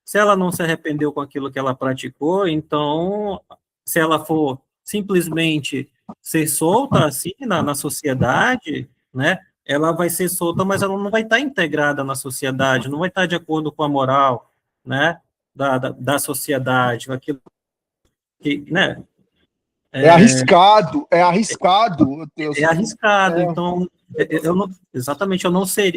Se ela não se arrependeu com aquilo que ela praticou, então, se ela for simplesmente ser solta assim na sociedade, né? Ela vai ser solta, mas ela não vai estar integrada na sociedade, não vai estar de acordo com a moral, né? Da sociedade, aquilo que, né? É arriscado. É arriscado, então, exatamente, eu não sei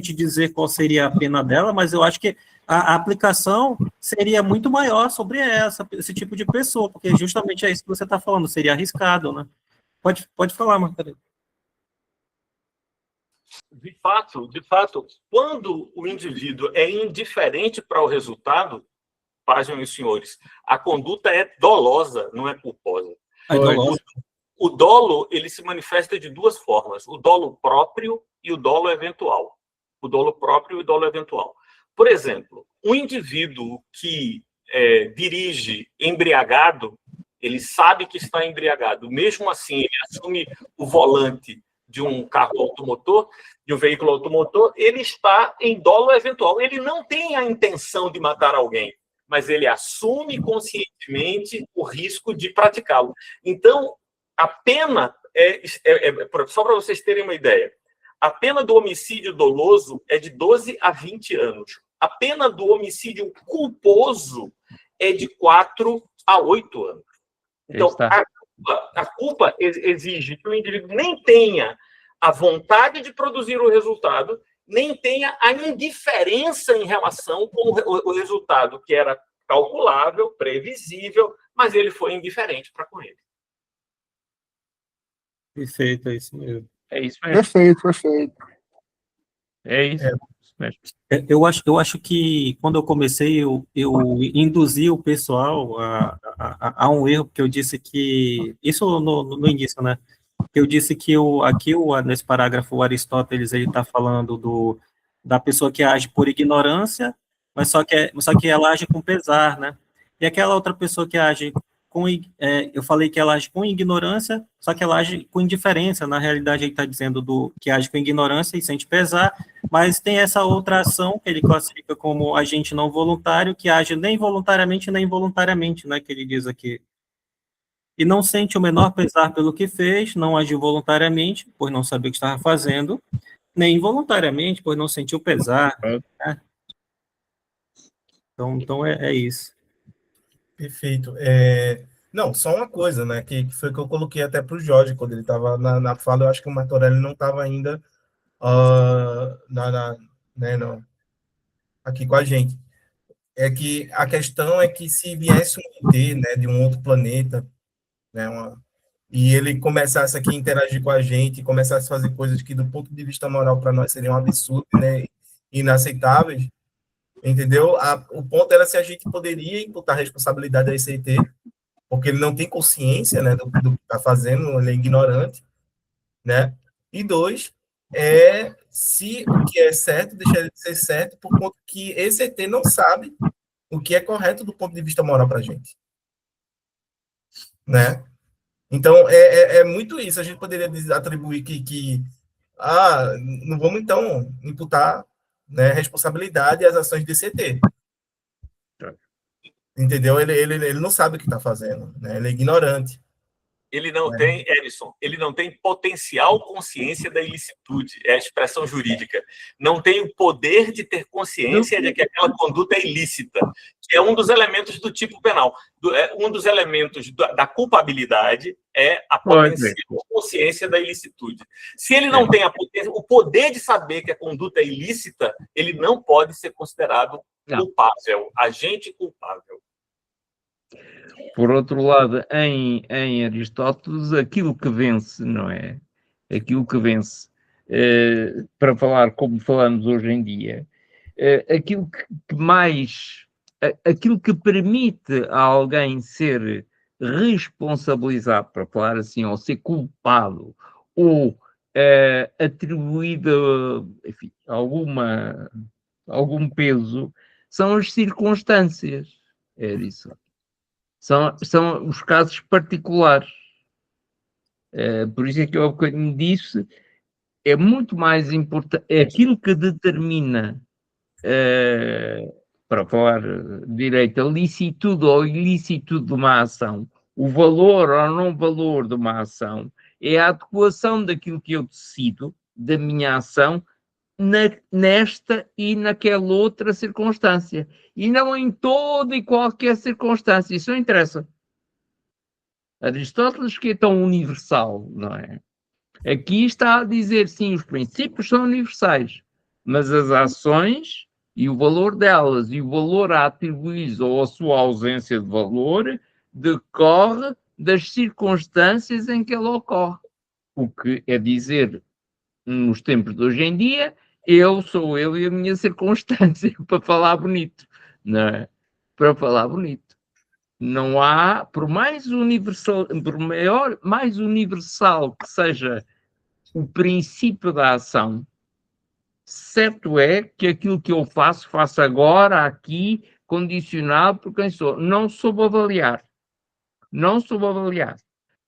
te dizer qual seria a pena dela, mas eu acho que a aplicação seria muito maior sobre esse tipo de pessoa, porque justamente é isso que você está falando, seria arriscado, né? Pode falar, Marta. De fato, quando o indivíduo é indiferente para o resultado, página e senhores, a conduta é dolosa, não é culposa. O dolo, ele se manifesta de duas formas, o dolo próprio e o dolo eventual. O dolo próprio e o dolo eventual. Por exemplo, um indivíduo que dirige embriagado, ele sabe que está embriagado. Mesmo assim, ele assume o volante de um carro automotor, de um veículo automotor, ele está em dolo eventual. Ele não tem a intenção de matar alguém, mas ele assume conscientemente o risco de praticá-lo. Então, a pena só para vocês terem uma ideia, a pena do homicídio doloso é de 12 a 20 anos. A pena do homicídio culposo é de 4 a 8 anos. Então, a culpa exige que o indivíduo nem tenha a vontade de produzir o resultado, nem tenha a indiferença em relação com o resultado, que era calculável, previsível, mas ele foi indiferente para com ele. Perfeito, é isso mesmo. É isso mesmo. Perfeito, perfeito. É isso mesmo. Eu acho que quando eu comecei, eu induzi o pessoal a um erro, porque eu disse que, isso no início, né? Eu disse que nesse parágrafo, o Aristóteles está falando da pessoa que age por ignorância, mas só que ela age com pesar, né? E aquela outra pessoa que age eu falei que ela age com ignorância, só que ela age com indiferença. Na realidade, ele está dizendo que age com ignorância e sente pesar, mas tem essa outra ação que ele classifica como agente não voluntário, que age nem voluntariamente nem involuntariamente, né? Que ele diz aqui. E não sente o menor pesar pelo que fez, não agiu voluntariamente, pois não sabia o que estava fazendo, nem involuntariamente, pois não sentiu pesar. Né? Então é isso. Perfeito. Não, só uma coisa, né, que foi que eu coloquei até para o Jorge, quando ele estava na fala, eu acho que o Martorelli não estava ainda aqui com a gente. É que a questão é que se viesse um ET, né, de um outro planeta, né, e ele começasse aqui a interagir com a gente, começasse a fazer coisas que, do ponto de vista moral, para nós seriam absurdas, né, inaceitáveis, entendeu? O ponto era se a gente poderia imputar responsabilidade a esse ET, porque ele não tem consciência, né, do que está fazendo, ele é ignorante, né? E dois, se o que é certo deixaria de ser certo, por conta que esse ET não sabe o que é correto do ponto de vista moral para a gente, né? Então, é muito isso. A gente poderia atribuir não vamos, então, imputar, né, responsabilidade às ações desse ET. Entendeu? Ele não sabe o que está fazendo, né? Ele é ignorante. Ele não tem, Edson, ele não tem potencial consciência da ilicitude, é a expressão jurídica. Não tem o poder de ter consciência de que aquela conduta é ilícita, que é um dos elementos do tipo penal. Um dos elementos da culpabilidade é a potencial consciência da ilicitude. Se ele não tem o poder de saber que a conduta é ilícita, ele não pode ser considerado culpável, agente culpável. Por outro lado, em Aristóteles, aquilo que vence, não é? Aquilo que vence, para falar como falamos hoje em dia, aquilo aquilo que permite a alguém ser responsabilizado, para falar assim, ou ser culpado, ou atribuído, enfim, algum peso, são as circunstâncias. É isso. São os casos particulares. Por isso é que eu há bocadinho disse, é muito mais importante, é aquilo que determina, para falar direito, a licitude ou ilicitude de uma ação, o valor ou não valor de uma ação, é a adequação daquilo que eu decido, da minha ação, nesta e naquela outra circunstância. E não em toda e qualquer circunstância. Isso não interessa. Aristóteles, que é tão universal, não é? Aqui está a dizer, sim, os princípios são universais, mas as ações e o valor delas e o valor a atribuir ou a sua ausência de valor decorre das circunstâncias em que ela ocorre. O que é dizer, nos tempos de hoje em dia, sou eu e a minha circunstância, para falar bonito, não é? Para falar bonito. Não há, por mais universal que seja o princípio da ação, certo é que aquilo que eu faço agora, aqui, condicionado por quem sou. Não soube avaliar. Não soube avaliar.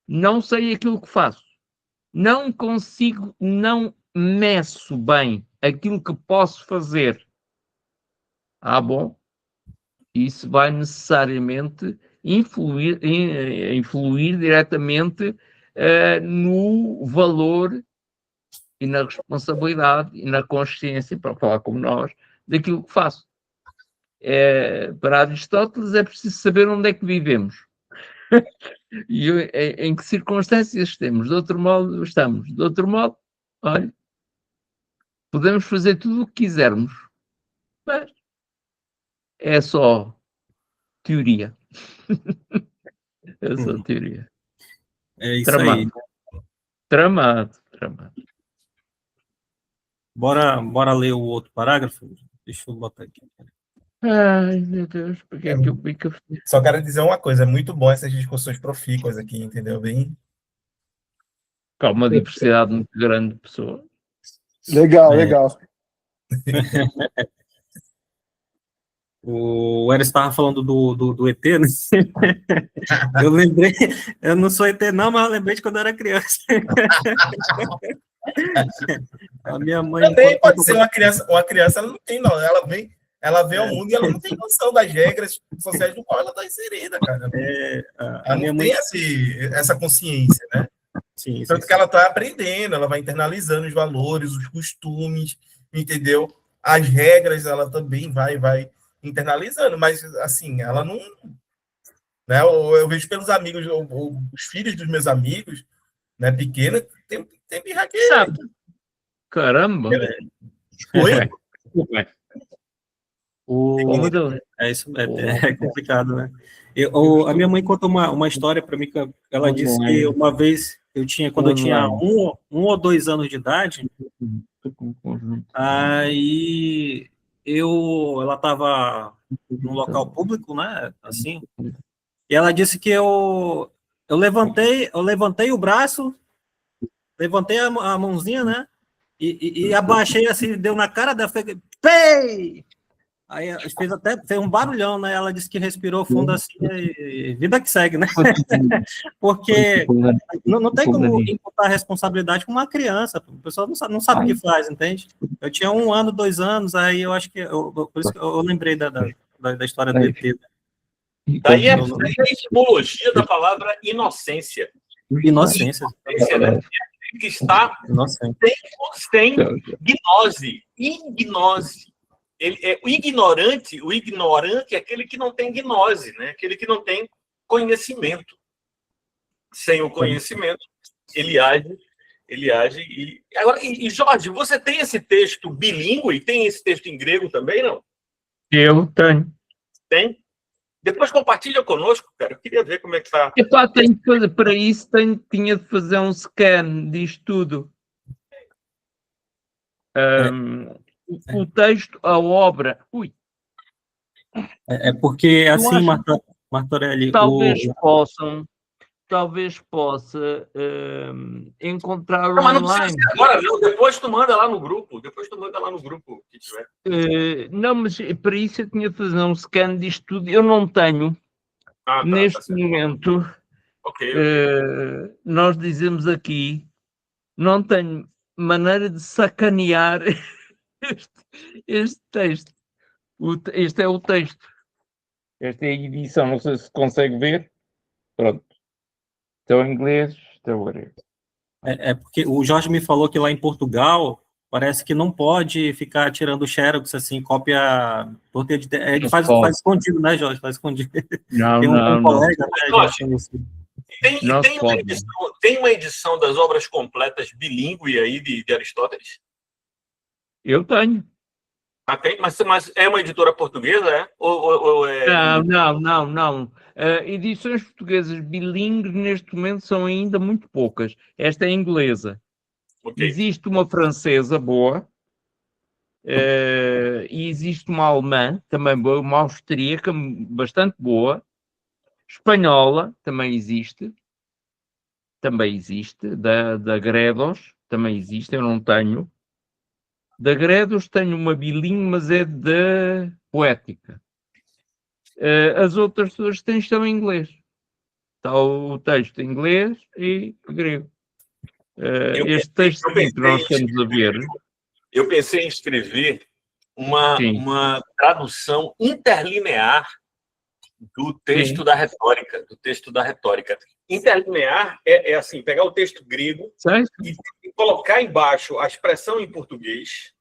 Não sei aquilo que faço. Não consigo, não meço bem aquilo que posso fazer. Ah, bom. Isso vai necessariamente influir diretamente no valor e na responsabilidade e na consciência, para falar como nós, daquilo que faço. Para Aristóteles é preciso saber onde é que vivemos e em que circunstâncias estamos. De outro modo, estamos. De outro modo, olha, podemos fazer tudo o que quisermos, mas é só teoria. É só teoria. É isso aí. Tramado. Bora ler o outro parágrafo? Deixa eu botar aqui. Ai, meu Deus, porque é que eu pico? Só quero dizer uma coisa, é muito bom essas discussões profícuas aqui, entendeu? Bem, Há uma diversidade muito grande de pessoas. Legal, legal. O Eris estava falando do ET, né? Eu lembrei, eu não sou ET não, mas eu lembrei de quando eu era criança. A minha mãe... também pode ser uma criança ela não tem, não, ela vem ao mundo e ela não tem noção das regras sociais do qual ela está inserida, cara. Ela não tem essa consciência, né? Sim, Tanto que ela está aprendendo, ela vai internalizando os valores, os costumes, entendeu? As regras ela também vai internalizando, mas assim, ela não... Né? Eu vejo pelos amigos, os filhos dos meus amigos, né, pequenos, tem birraqueira. Caramba! Oi? Isso é complicado, né? A minha mãe contou uma história para mim, que ela disse que uma vez quando eu tinha 1 ou 2 anos de idade, aí ela estava num local público, né, assim, e ela disse que eu levantei o braço, levantei a mãozinha, né, e abaixei assim, deu na cara dela, pei! Aí fez um barulhão, né? Ela disse que respirou fundo assim e vida que segue, né? Porque não tem como imputar responsabilidade com uma criança. O pessoal não sabe o que faz, entende? Eu tinha 1 ano, 2 anos, aí eu acho que... por isso que eu lembrei da história do ET. Daí é a etimologia da palavra inocência. Inocência. Né? Que está sem gnose. Ignose. O ignorante é aquele que não tem gnose, né? Aquele que não tem conhecimento. Sem o conhecimento, ele age Agora, Jorge, você tem esse texto bilíngue? Tem esse texto em grego também, não? Eu tenho. Tem? Depois compartilha conosco, cara. Eu queria ver como é que está. Tenho que fazer, para isso tinha de fazer um scan disto tudo. O texto, a obra. Ui. É porque, assim, Martorelli... Talvez possa encontrar não, mas não online. precisa agora, não. Depois tu manda lá no grupo. Que tiver. Não, mas para isso eu tinha de fazer um scan disto tudo. Eu não tenho. Neste momento, okay. Nós dizemos aqui, não tenho maneira de sacanear este texto. Este é o texto. Esta é a edição, não sei se consegue ver. Pronto. Então, em inglês, É porque o Jorge me falou que lá em Portugal parece que não pode ficar tirando xerox, assim, cópia... Ele faz escondido, né, Jorge? Faz escondido. Tem um colega, né? Tem uma edição das obras completas bilíngue aí de Aristóteles? Eu tenho. Tem? Mas é uma editora portuguesa, é? Ou é... Não. Edições portuguesas bilíngues neste momento são ainda muito poucas. Esta é inglesa. Okay. Existe uma francesa boa, e existe uma alemã também boa, uma austríaca bastante boa, espanhola também existe, da Gredos também existe, eu não tenho. Da Gredos tenho uma bilíngue, mas é da Poética. As outras pessoas têm estão em inglês. Está o texto em inglês e grego. Este texto que nós estamos a ver... Eu pensei em escrever Sim. uma tradução interlinear do texto Sim. da retórica, Interlinear é assim, pegar o texto grego e colocar embaixo a expressão em português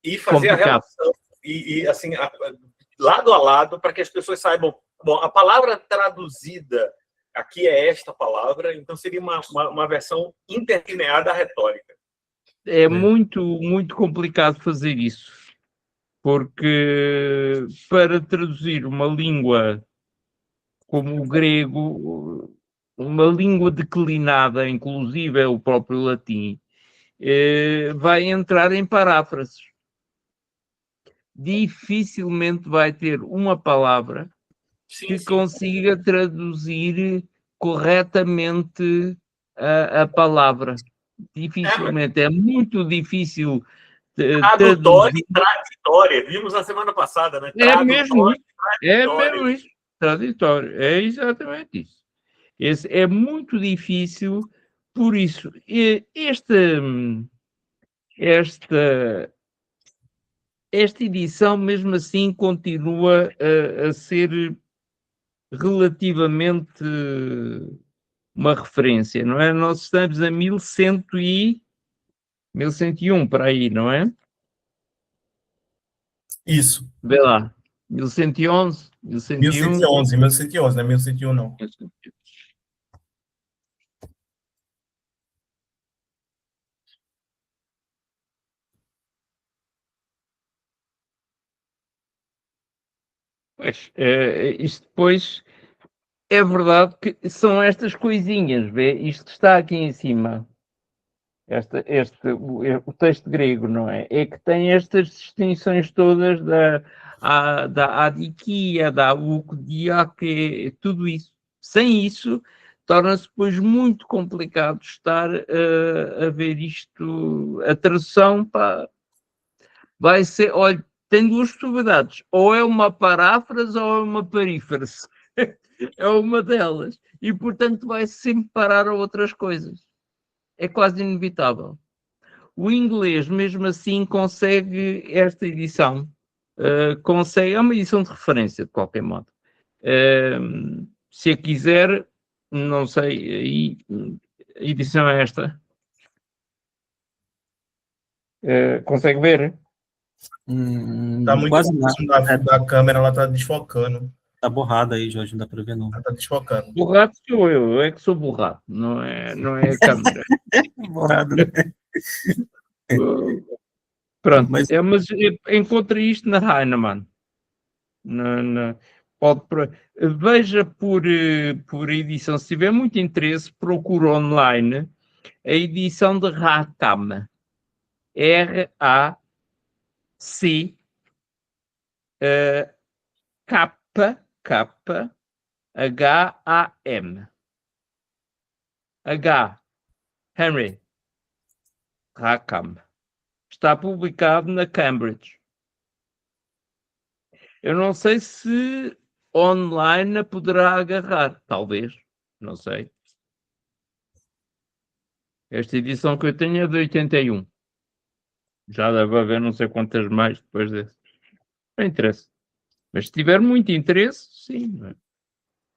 e fazer a relação e assim, lado a lado, para que as pessoas saibam, bom, a palavra traduzida aqui é esta palavra, então seria uma versão interlinear da retórica. É muito complicado fazer isso, porque para traduzir uma língua como o grego, uma língua declinada, inclusive o próprio latim, vai entrar em paráfrases. Dificilmente vai ter uma palavra que consiga traduzir corretamente a palavra. Dificilmente. É muito difícil traduzir. Traditória. Vimos na semana passada, né? É mesmo isso. Traditório. É exatamente isso. É muito difícil, por isso. Esta edição, mesmo assim, continua a ser relativamente uma referência, não é? Nós estamos a 1101 para aí, não é? Isso. Vê lá. 1111, 1101. 1111, não é 1101 não. Pois, isto depois é verdade que são estas coisinhas, vê? Isto que está aqui em cima, o texto grego, não é? É que tem estas distinções todas da adiquia, da ucdiaque, tudo isso. Sem isso, torna-se depois muito complicado estar a ver isto. A tradução vai ser, olha, tem duas possibilidades, ou é uma paráfrase ou é uma perífrase. É uma delas. E, portanto, vai sempre parar a outras coisas. É quase inevitável. O inglês, mesmo assim, consegue esta edição. É uma edição de referência, de qualquer modo. Se a quiser, não sei, a edição é esta. Consegue ver? Tá muito quase próximo nada. da câmera, ela tá desfocando. Tá borrada aí, Jorge, não dá para ver não. Ela tá desfocando. Borrado sou eu é que sou borrado, não é a câmera. Borrado, né? Pronto, Mas mas encontre isto na Heinemann. Veja por edição, se tiver muito interesse, procure online a edição de Rackham. R-A-C-K-H-A-M. Henry Rackham. Está publicado na Cambridge. Eu não sei se online a poderá agarrar. Talvez. Não sei. Esta edição que eu tenho é de 81. Já deve haver não sei quantas mais depois desse. Não interessa. Mas se tiver muito interesse, sim.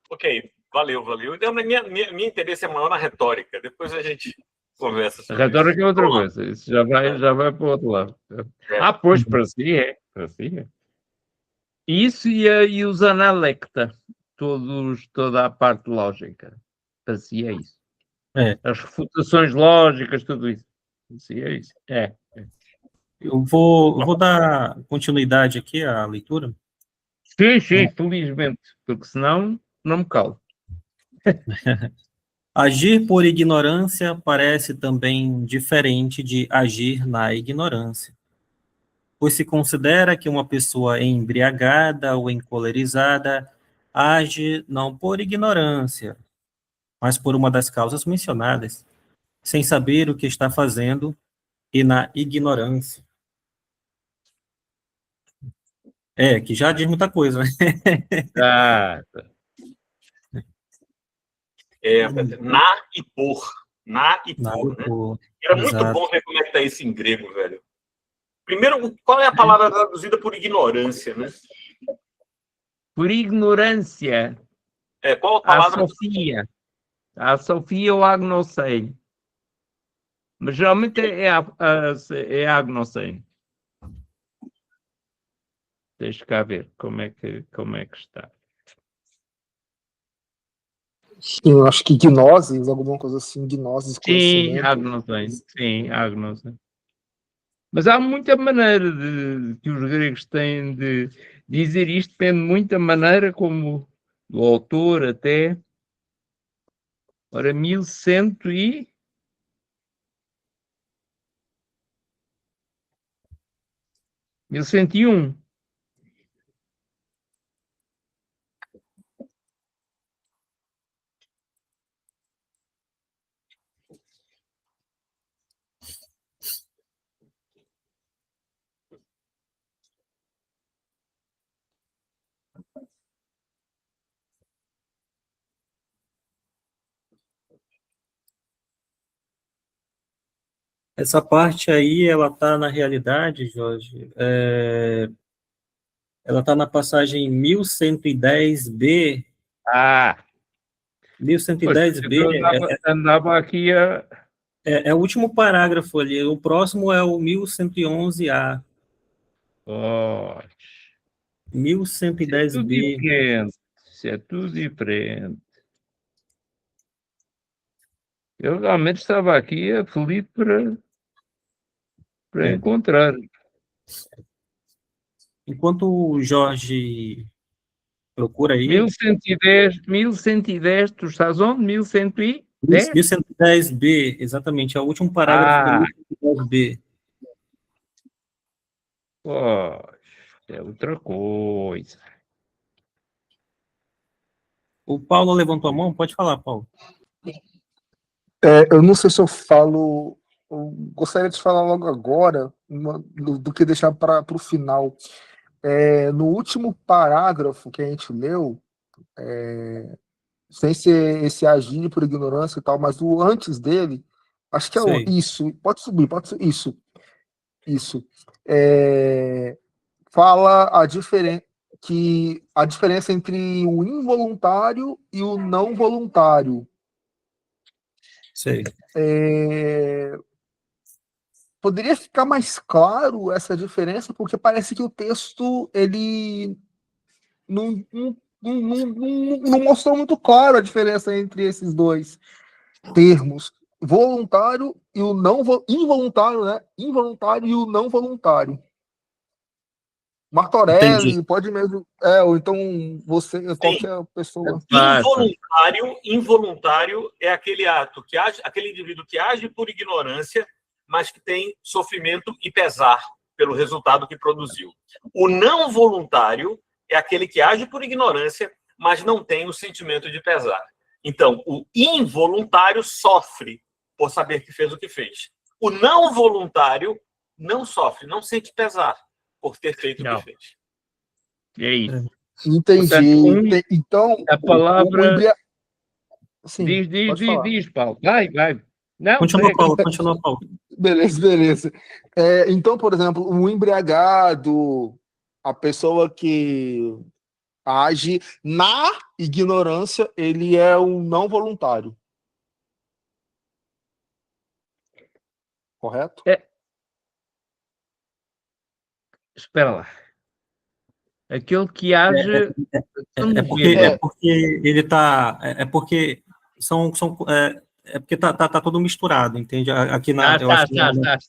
Ok, valeu. Então, meu interesse é maior na retórica. Depois a gente conversa A sobre retórica isso. é outra coisa. Isso já vai para o outro lado. Pois, para si é. Isso e os analecta. Toda a parte lógica. Para si é isso. As refutações lógicas, tudo isso. Para si é isso. eu vou dar continuidade aqui à leitura. Sim, felizmente. Porque senão não me calo. Agir por ignorância parece também diferente de agir na ignorância, pois se considera que uma pessoa embriagada ou encolerizada age não por ignorância, mas por uma das causas mencionadas, sem saber o que está fazendo e na ignorância. Que já diz muita coisa, né? Ah, Na e por. Na e por, né? Era muito Exato. bom ver como é que tá isso em grego, velho. Primeiro, qual é a palavra traduzida por ignorância, né? por ignorância, Qual a a palavra? Sofia. A Sofia ou a Agnosei. Mas geralmente é a Agnosei. Deixa cá ver como é que está. Sim, eu acho que gnoses, alguma coisa assim, gnoses, Sim, conhecimento. Agnosei. Sim, Agnosei. Mas há muita maneira que os gregos têm de dizer isto, depende muito da maneira como o autor até. Ora, 1100 e... 1101. Essa parte aí, ela tá na realidade, Jorge, ela tá na passagem 1110b. Ah, pois, 1110b eu andava aqui a... é o último parágrafo ali, o próximo é o 1111a. Oh, tudo 1110b. diferente. Isso é tudo diferente. Eu realmente estava aqui aflito para encontrar. Enquanto o Jorge procura aí, 1110, tu estás onde? 1110? 1110b, exatamente, é o último parágrafo do 1110b. Pois, é outra coisa. O O Paulo levantou a mão, pode falar, Paulo. Eu não sei se eu falo. Eu gostaria de falar logo agora do que deixar para o final. No último parágrafo que a gente leu, sem ser esse agir por ignorância e tal, mas o antes dele, acho que Sei. isso. Pode subir, isso. Isso. Fala que a diferença entre o involuntário e o não voluntário. Sei. Poderia ficar mais claro essa diferença, porque parece que o texto ele não mostrou muito claro a diferença entre esses dois termos, voluntário e o não involuntário, né? Involuntário e o não voluntário. Martorelli, Entendi. pode mesmo, ou então você, qualquer pessoa. Involuntário é aquele ato que age, aquele indivíduo que age por ignorância, mas que tem sofrimento e pesar pelo resultado que produziu. O não voluntário é aquele que age por ignorância, mas não tem o sentimento de pesar. Então, o involuntário sofre por saber que fez o que fez. O não voluntário não sofre, não sente pesar por ter feito o que fez. E aí? Entendi. Portanto, então, a palavra... Sim, diz, Paulo. Vai. Não, continua, Paulo. Beleza. Então, por exemplo, o embriagado, a pessoa que age na ignorância, ele é um não voluntário. Correto? Espera lá. Aquele que age... porque ele tá... porque são porque tá todo misturado, entende? Aqui eu acho que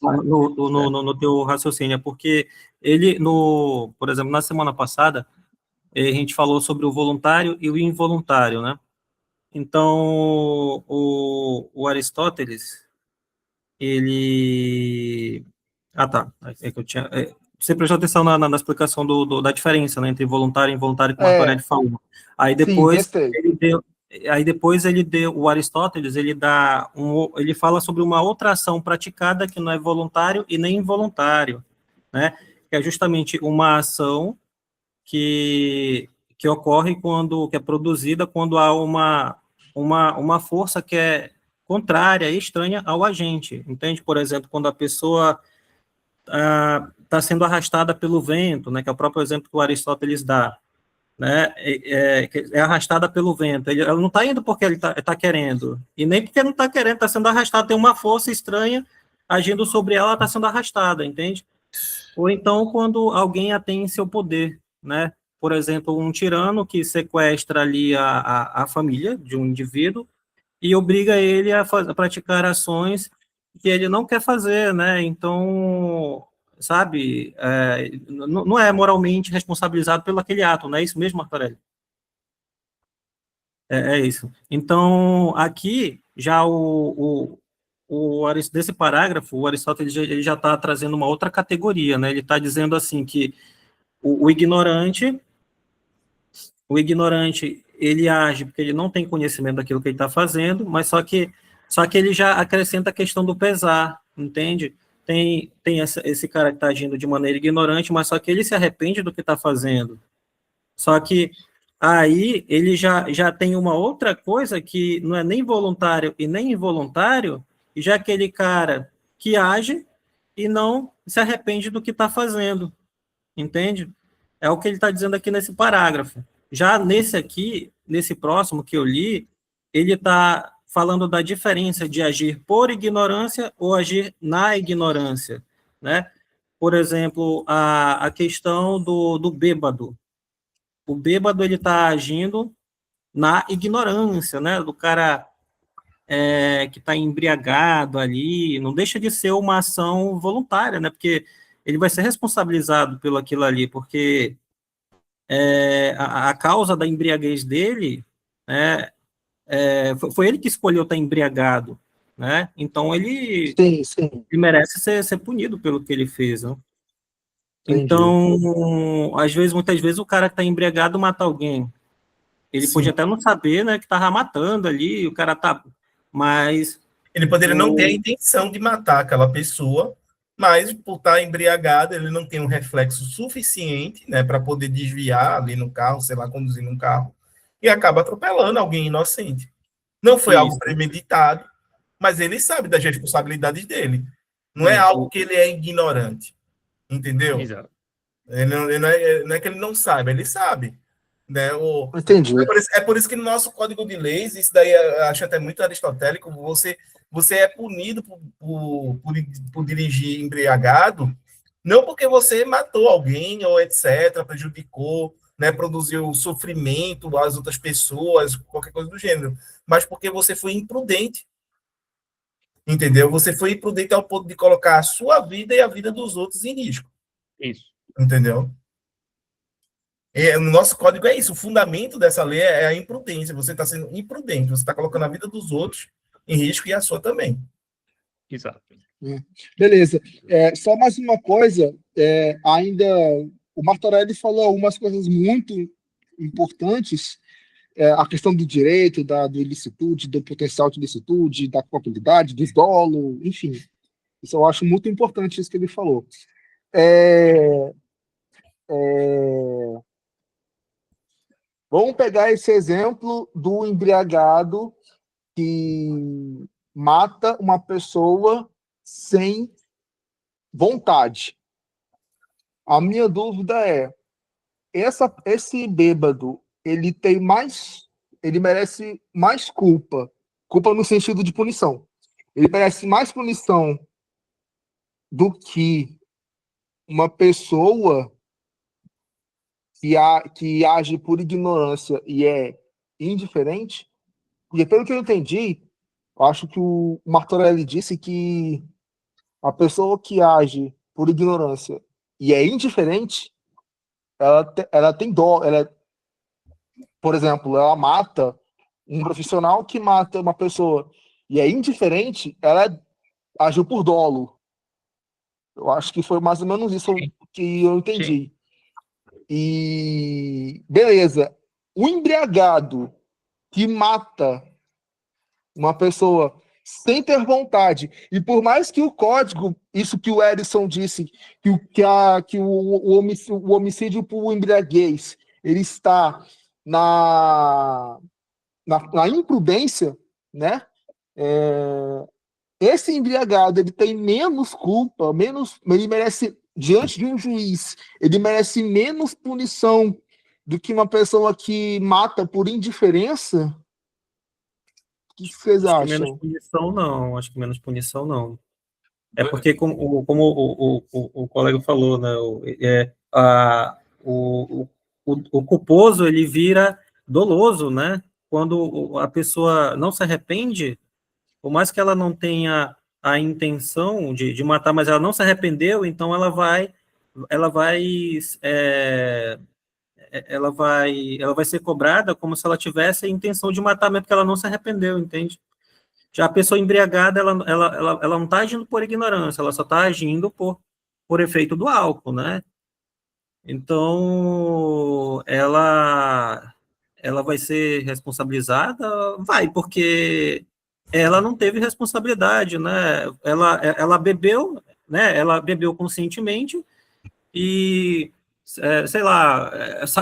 no teu raciocínio, é porque ele, por exemplo, na semana passada, a gente falou sobre o voluntário e o involuntário, né? Então, o Aristóteles, ele... Ah, tá. É que eu tinha... Você prestou atenção na explicação da diferença, né, entre voluntário e involuntário que o Martorelli falou. Aí depois, o Aristóteles, ele fala sobre uma outra ação praticada que não é voluntário e nem involuntário, né? Que é justamente uma ação que ocorre que é produzida quando há uma força que é contrária e estranha ao agente, entende? Por exemplo, quando a pessoa está sendo arrastada pelo vento, né, que é o próprio exemplo que o Aristóteles dá, né, é arrastada pelo vento, ela não está indo porque ele tá querendo, e nem porque não está querendo, está sendo arrastada, tem uma força estranha agindo sobre ela, está sendo arrastada, entende? Ou então quando alguém a tem em seu poder, né, por exemplo, um tirano que sequestra ali a família de um indivíduo e obriga ele a praticar ações que ele não quer fazer, né, então, sabe, não é moralmente responsabilizado pelo aquele ato, não é isso mesmo, Martorelli? É isso. Então, aqui, já desse parágrafo, o Aristóteles ele já está trazendo uma outra categoria, né? Ele está dizendo assim que o ignorante, ele age porque ele não tem conhecimento daquilo que ele está fazendo, mas só que ele já acrescenta a questão do pesar, entende? Tem esse cara que está agindo de maneira ignorante, mas só que ele se arrepende do que está fazendo. Só que aí ele já tem uma outra coisa que não é nem voluntário e nem involuntário, e já aquele cara que age e não se arrepende do que está fazendo, entende? É o que ele está dizendo aqui nesse parágrafo. Já nesse próximo que eu li, ele está falando da diferença de agir por ignorância ou agir na ignorância, né? Por exemplo, a questão do bêbado. O bêbado, ele está agindo na ignorância, né? Do cara que está embriagado ali, não deixa de ser uma ação voluntária, né? Porque ele vai ser responsabilizado pelo aquilo ali, porque a causa da embriaguez dele, né, foi ele que escolheu estar embriagado, né? Então ele merece ser punido pelo que ele fez, né? Então, muitas vezes o cara que está embriagado mata alguém. Ele podia até não saber, né, que estava matando ali, o cara tá, mas ele poderia não ter a intenção de matar aquela pessoa, mas por estar embriagado, ele não tem um reflexo suficiente, né, para poder desviar ali no carro, sei lá, conduzindo um carro, e acaba atropelando alguém inocente. Não foi algo premeditado, mas ele sabe das responsabilidades dele. Não é algo que ele é ignorante, entendeu? Exato. Não é que ele não saiba, ele sabe. Né? Entendi. É por isso que no nosso código de leis, isso daí eu acho até muito aristotélico, você é punido por dirigir embriagado, não porque você matou alguém ou etc., prejudicou, né, produziu sofrimento às outras pessoas, qualquer coisa do gênero, mas porque você foi imprudente. Entendeu? Você foi imprudente ao ponto de colocar a sua vida e a vida dos outros em risco. Isso. Entendeu? No nosso código é isso. O fundamento dessa lei é a imprudência. Você está sendo imprudente. Você está colocando a vida dos outros em risco e a sua também. Exato. Beleza. Só mais uma coisa. Ainda o Martorelli falou algumas coisas muito importantes. A questão do direito, do ilicitude, do potencial de ilicitude, da culpabilidade, do dolo, enfim. Isso eu acho muito importante isso que ele falou. Vamos pegar esse exemplo do embriagado que mata uma pessoa sem vontade. A minha dúvida é, esse bêbado, ele merece mais culpa no sentido de punição. Ele merece mais punição do que uma pessoa que age por ignorância e é indiferente. E pelo que eu entendi, eu acho que o Martorelli disse que a pessoa que age por ignorância e é indiferente, ela tem dó. Por exemplo, ela mata um profissional que mata uma pessoa e é indiferente, ela agiu por dolo. Eu acho que foi mais ou menos isso que eu entendi. Sim. E beleza, o embriagado que mata uma pessoa sem ter vontade. E por mais que o código, isso que o Edson disse, o homicídio por embriaguez, ele está na imprudência, né? Esse embriagado, ele tem menos culpa, ele merece, diante de um juiz, ele merece menos punição do que uma pessoa que mata por indiferença. O que vocês Acho que acham? menos punição não, acho que menos punição não. É porque, como o colega falou, né, o culposo, ele vira doloso, né? Quando a pessoa não se arrepende, por mais que ela não tenha a intenção de matar, mas ela não se arrependeu, então ela vai ser cobrada como se ela tivesse a intenção de matar, mesmo porque ela não se arrependeu, entende? Já a pessoa embriagada, ela não está agindo por ignorância, ela só está agindo por efeito do álcool, né? Então, ela vai ser responsabilizada? Vai, porque ela não teve responsabilidade, né? Ela bebeu, né? Ela bebeu conscientemente e, sei lá,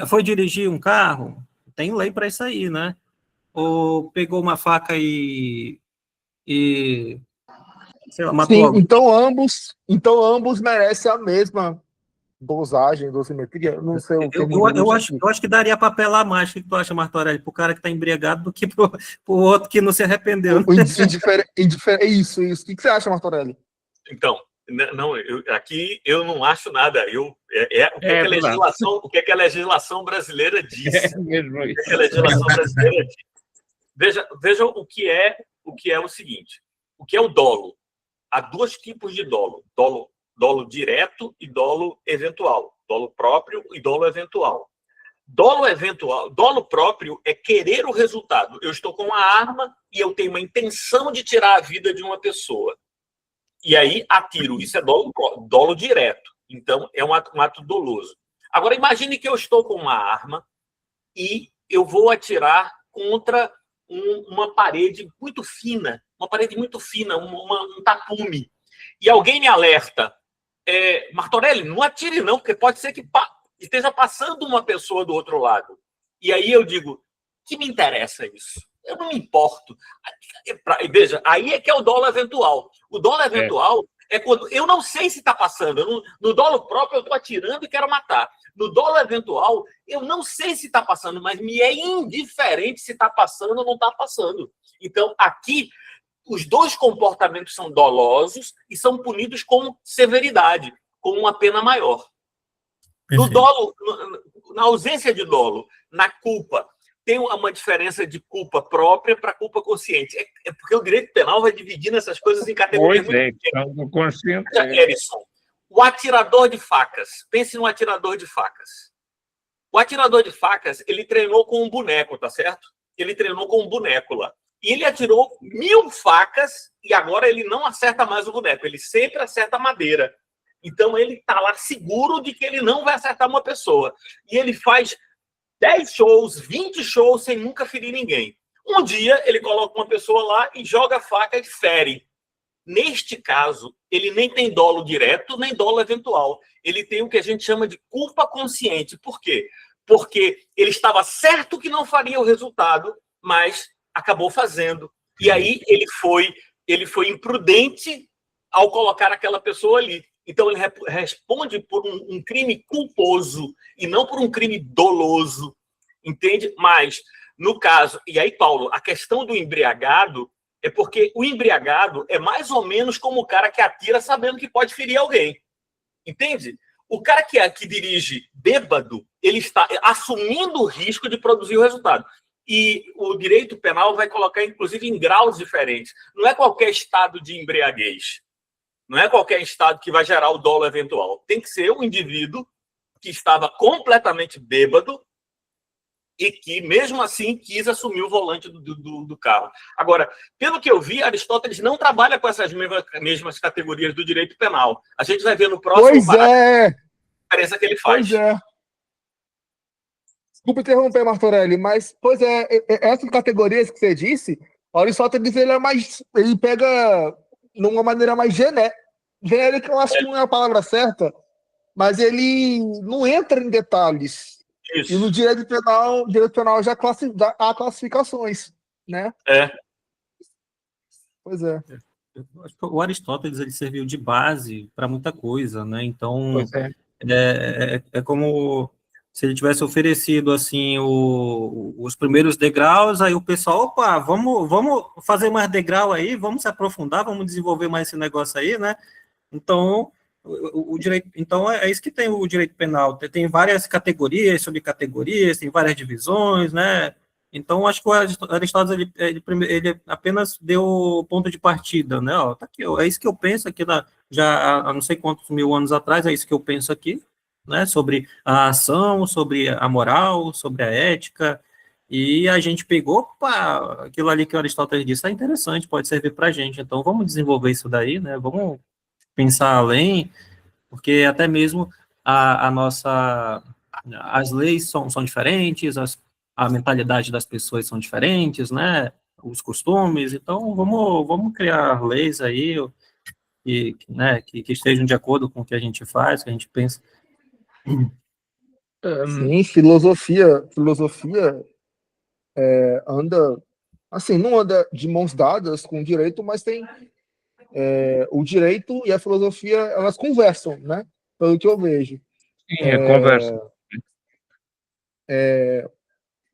foi dirigir um carro, tem lei para isso aí, né? Ou pegou uma faca e sei lá, matou Sim, alguém. então ambos merecem a mesma dosagem, dosimetria. Não sei o termo Eu jurídico. acho que daria para apelar mais. O que tu acha, Martorelli, para o cara que está embriagado do que para o outro que não se arrependeu? Isso. O que você acha, Martorelli? Então, não, aqui eu não acho nada. O que é que a legislação brasileira diz? Mesmo O que é que a legislação brasileira diz? Veja o que é o seguinte: o que é o dolo? Há dois tipos de dolo: dolo direto e dolo eventual, dolo próprio e dolo eventual. Dolo próprio é querer o resultado. Eu estou com uma arma e eu tenho uma intenção de tirar a vida de uma pessoa. E aí atiro. Isso é dolo direto. Então, é um ato doloso. Agora, imagine que eu estou com uma arma e eu vou atirar contra uma parede muito fina, um tapume. E alguém me alerta: Martorelli, não atire não, porque pode ser que esteja passando uma pessoa do outro lado. E aí eu digo: que me interessa isso? Eu não me importo. Veja, aí é que é o dolo eventual. O dolo eventual é quando eu não sei se está passando. No dolo próprio, eu estou atirando e quero matar. No dolo eventual, eu não sei se está passando, mas me é indiferente se está passando ou não está passando. Então, aqui, os dois comportamentos são dolosos e são punidos com severidade, com uma pena maior. No dolo, na ausência de dolo, na culpa, tem uma diferença de culpa própria para culpa consciente. É porque o direito penal vai dividindo essas coisas em categorias muito pequenas. Consciente. Edson, o atirador de facas. Pense no atirador de facas. O atirador de facas, ele treinou com um boneco, tá certo? Ele treinou com um boneco lá. E ele atirou 1000 facas e agora ele não acerta mais o boneco. Ele sempre acerta a madeira. Então ele está lá seguro de que ele não vai acertar uma pessoa. E ele faz 10 shows, 20 shows sem nunca ferir ninguém. Um dia, ele coloca uma pessoa lá e joga a faca e fere. Neste caso, ele nem tem dolo direto, nem dolo eventual. Ele tem o que a gente chama de culpa consciente. Por quê? Porque ele estava certo que não faria o resultado, mas acabou fazendo. E aí ele foi imprudente ao colocar aquela pessoa ali. Então, ele responde por um crime culposo e não por um crime doloso, entende? Mas, no caso... E aí, Paulo, a questão do embriagado é porque o embriagado é mais ou menos como o cara que atira sabendo que pode ferir alguém, entende? O cara que dirige bêbado, ele está assumindo o risco de produzir o resultado. E o direito penal vai colocar, inclusive, em graus diferentes. Não é qualquer estado de embriaguez. Não é qualquer estado que vai gerar o dolo eventual. Tem que ser um indivíduo que estava completamente bêbado e que, mesmo assim, quis assumir o volante do carro. Agora, pelo que eu vi, Aristóteles não trabalha com essas mesmas categorias do direito penal. A gente vai ver no próximo parágrafo a diferença que ele faz. Pois é. Desculpa interromper, Martorelli, mas, essas categorias que você disse Aristóteles ele pega numa maneira mais genérica, eu acho que não é a palavra certa, mas ele não entra em detalhes. Isso. E no direito penal já há classificações, né? Pois é. Eu acho que o Aristóteles ele serviu de base para muita coisa, né? Então, Pois é. é como se ele tivesse oferecido assim os primeiros degraus, aí o pessoal, opa, vamos fazer mais degrau aí, vamos se aprofundar, vamos desenvolver mais esse negócio aí, né? Então, o direito, então é isso que tem o direito penal, tem várias categorias, subcategorias, tem várias divisões, né? Então, acho que o Aristóteles ele apenas deu o ponto de partida, né? Ó, tá aqui, ó, é isso que eu penso aqui já há não sei quantos mil anos atrás, é isso que eu penso aqui, né? Sobre a ação, sobre a moral, sobre a ética, e a gente pegou, opa, aquilo ali que o Aristóteles disse é interessante, pode servir para a gente, então vamos desenvolver isso daí, né? Vamos pensar além, porque até mesmo as leis são diferentes, a mentalidade das pessoas são diferentes, né? Os costumes, então vamos criar leis aí né, que estejam de acordo com o que a gente faz, que a gente pensa. Sim, filosofia anda, assim, não anda de mãos dadas com o direito, mas tem o direito e a filosofia, elas conversam, né? Pelo que eu vejo. Sim, a conversa,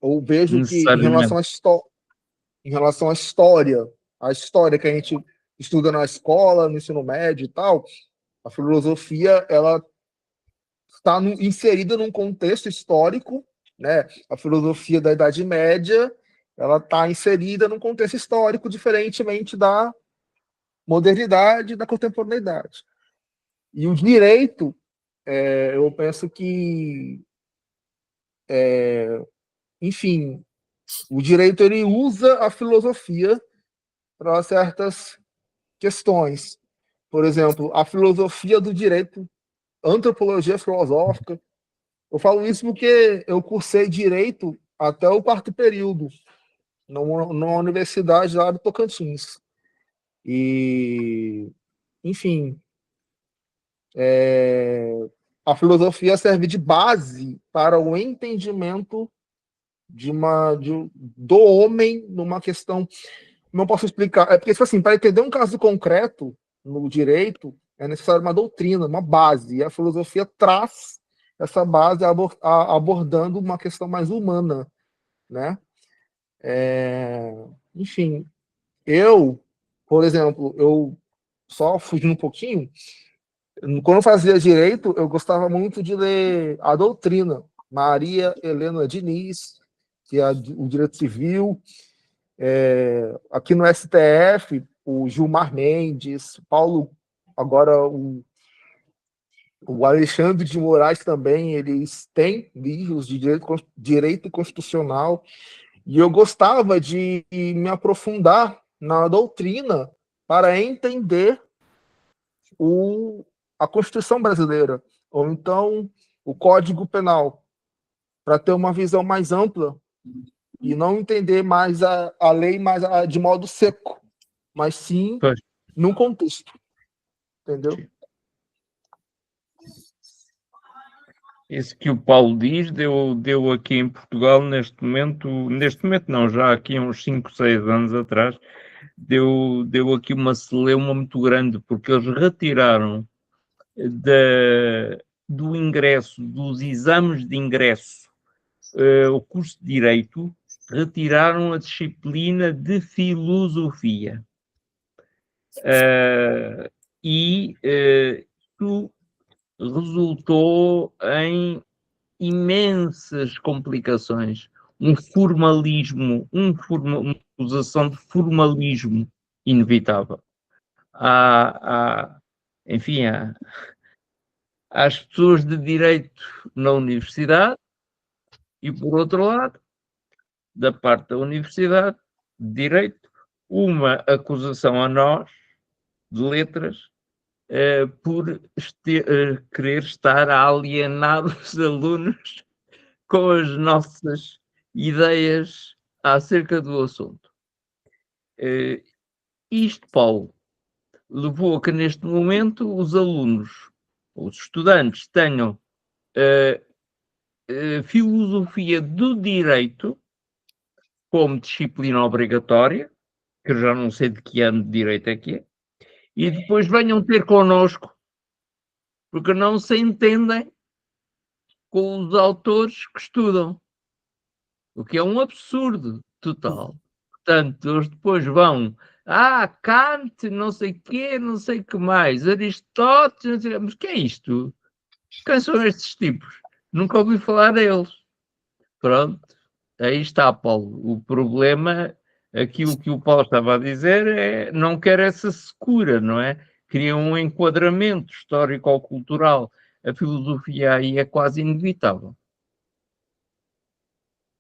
Eu vejo que em necessariamente. relação à história, a história que a gente estuda na escola, no ensino médio e tal, a filosofia, ela está inserida num contexto histórico, né? A filosofia da Idade Média, ela está inserida num contexto histórico, diferentemente da modernidade e da contemporaneidade. E o direito, eu penso que, enfim, o direito ele usa a filosofia para certas questões. Por exemplo, a filosofia do direito, antropologia filosófica. Eu falo isso porque eu cursei direito até o 4º período, numa universidade lá do Tocantins. E, enfim, a filosofia serve de base para o entendimento do homem numa questão. Não posso explicar. É porque, tipo assim, para entender um caso concreto no direito, é necessário uma doutrina, uma base. E a filosofia traz essa base abordando uma questão mais humana, né? Enfim, por exemplo, eu só fugindo um pouquinho, quando eu fazia direito, eu gostava muito de ler a doutrina, Maria Helena Diniz, que é o direito civil, aqui no STF, o Gilmar Mendes, Paulo, agora o Alexandre de Moraes também, eles têm livros de direito constitucional, e eu gostava de me aprofundar na doutrina para entender a Constituição brasileira, ou então o Código Penal, para ter uma visão mais ampla e não entender mais a lei mais de modo seco, mas sim Pois. num contexto, entendeu? Isso que o Paulo diz, deu aqui em Portugal neste momento não, já aqui há uns 5, 6 anos atrás, deu aqui uma celeuma muito grande, porque eles retiraram do ingresso, dos exames de ingresso, o curso de Direito, retiraram a disciplina de Filosofia. E isso resultou em imensas complicações, uma acusação de formalismo inevitável. Enfim, às pessoas de direito na universidade e, por outro lado, da parte da universidade de direito, uma acusação a nós, de letras, por querer estar a alienar os alunos com as nossas ideias acerca do assunto. Isto, Paulo, levou a que neste momento os alunos, os estudantes, tenham filosofia do direito como disciplina obrigatória, que eu já não sei de que ano de direito é que é, e depois venham ter connosco, porque não se entendem com os autores que estudam, o que é um absurdo total. Portanto, eles depois vão, Kant, não sei o quê, não sei o que mais, Aristóteles, não sei, mas que é isto? Quem são estes tipos? Nunca ouvi falar deles. Pronto, aí está, Paulo. O problema, aquilo que o Paulo estava a dizer, é não quer essa secura, não é? Cria um enquadramento histórico-cultural. A filosofia aí é quase inevitável.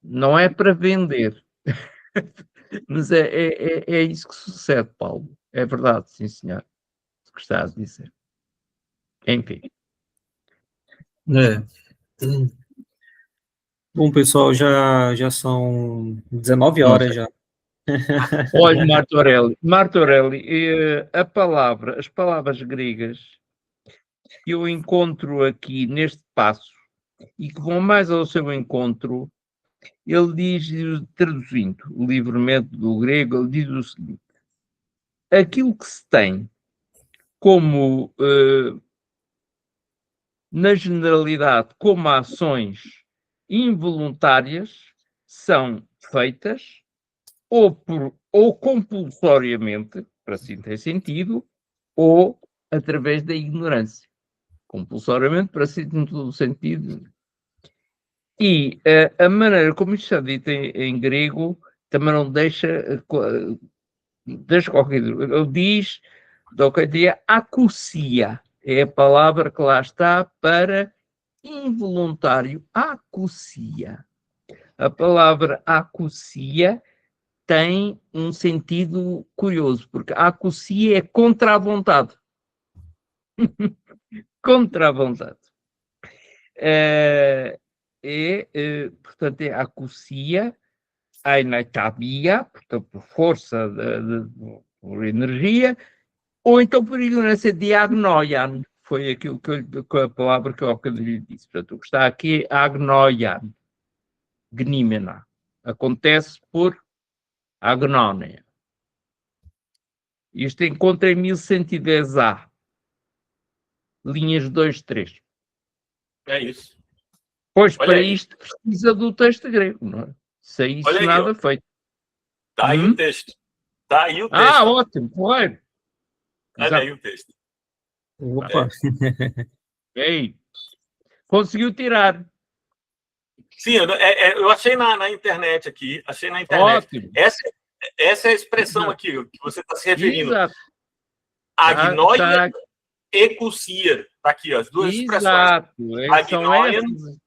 Não é para vender, mas é isso que sucede, Paulo. É verdade, sim, senhor. O que estás a dizer. Enfim. É. Bom, pessoal, já são 19 Não horas sei. já. Olha, Martorelli, as palavras gregas que eu encontro aqui neste passo e que vão mais ao seu encontro, ele diz, traduzindo livremente do grego, ele diz o seguinte: aquilo que se tem como, na generalidade, como ações involuntárias, são feitas ou compulsoriamente, para assim ter sentido, ou através da ignorância. Compulsoriamente, para assim ter todo o sentido. E a maneira como isto está dito em grego também não deixa qualquer dúvida. Ele diz, do que dia, acousia. É a palavra que lá está para involuntário. Acousia. A palavra acousia tem um sentido curioso, porque a acousia é contra a vontade. Contra a vontade. Portanto, é acousia, ainaitabia, portanto, por força, por energia, ou então por ignorância de agnoian, foi aquilo que a palavra que eu lhe disse. Portanto, o que está aqui é agnoian, gnímena. Acontece por agnónia. Isto encontra em 1110A, linhas 2, 3. É isso. Pois, Olha para aí. isto precisa do texto grego, não é? Sem isso Olha aí, nada ó. feito. Tá aí o texto. Tá aí o texto. Ótimo, claro. Olha aí o texto. Opa, Ei, conseguiu tirar. Sim, eu achei na internet aqui. Achei na internet. Ótimo. Essa é a expressão Exato. aqui que você está se referindo. Exato. Agnoia e cusia. Está aqui, ó, as duas expressões. Exato. São Agnoia essas.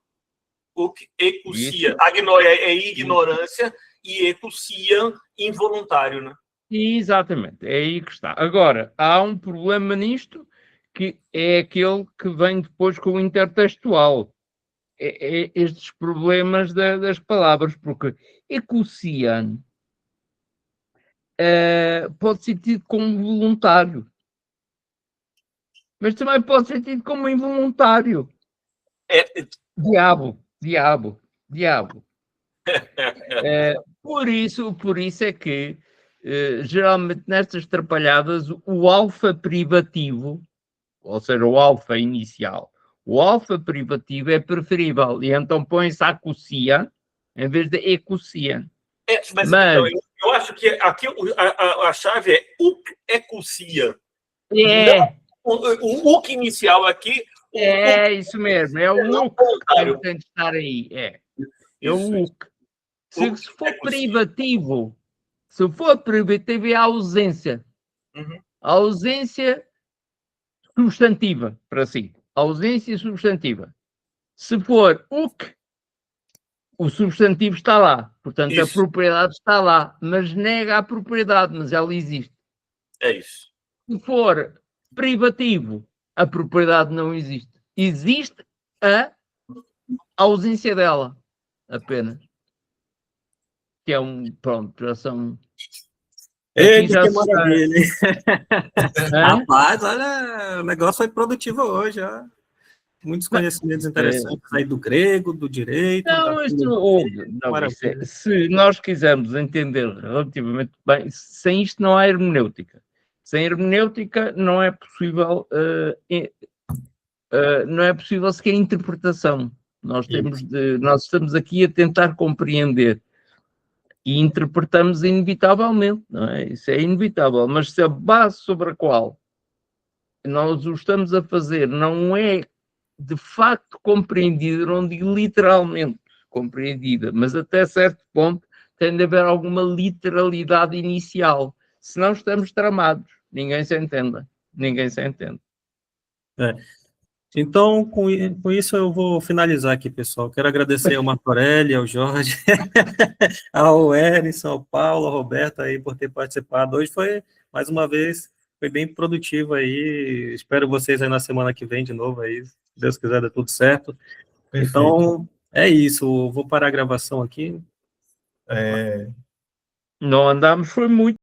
e cusia. Agnoia é ignorância e ecusia involuntário, né? Exatamente. É aí que está. Agora, há um problema nisto que é aquele que vem depois com o intertextual. Estes problemas das palavras, porque ecusian pode ser tido como voluntário, mas também pode ser tido como involuntário. Diabo. Por isso é que, geralmente, nestas trapalhadas, o alfa privativo, ou seja, o alfa inicial, o alfa privativo é preferível, e então põe-se acusia em vez de ecusia. Mas então, eu acho que aqui a chave é ecusia. O uk inicial aqui. Isso mesmo, é o uk que tem de estar aí. É o uk. Se for privativo, é a ausência. A ausência substantiva, para si. Ausência substantiva. Se for uk, o substantivo está lá. Portanto, a propriedade está lá. Mas nega a propriedade, mas ela existe. É isso. Se for privativo, a propriedade não existe. Existe a ausência dela, apenas. Que é pronto, já são Eita, já que se está. maravilha, hein? Hã? Rapaz, olha, o negócio foi produtivo hoje, ó. Muitos conhecimentos interessantes aí do grego, do direito, da Não, isto, filosofia, não, isto maravilha. se nós quisermos entender relativamente bem, sem isto não há hermenêutica. Sem hermenêutica não é possível, não é possível sequer interpretação. Nós estamos aqui a tentar compreender e interpretamos inevitavelmente, não é? Isso é inevitável, mas se a base sobre a qual nós o estamos a fazer não é de facto compreendida, não digo literalmente compreendida, mas até certo ponto tem de haver alguma literalidade inicial, senão estamos tramados, ninguém se entende. É. Então, com isso eu vou finalizar aqui, pessoal. Quero agradecer ao Martorelli, ao Jorge, ao Erison, ao Paulo, ao Roberto aí por ter participado. Hoje foi, mais uma vez, foi bem produtivo aí. Espero vocês aí na semana que vem de novo aí. Se Deus quiser, dá tudo certo. Perfeito. Então, é isso. Eu vou parar a gravação aqui. Não andamos, foi muito.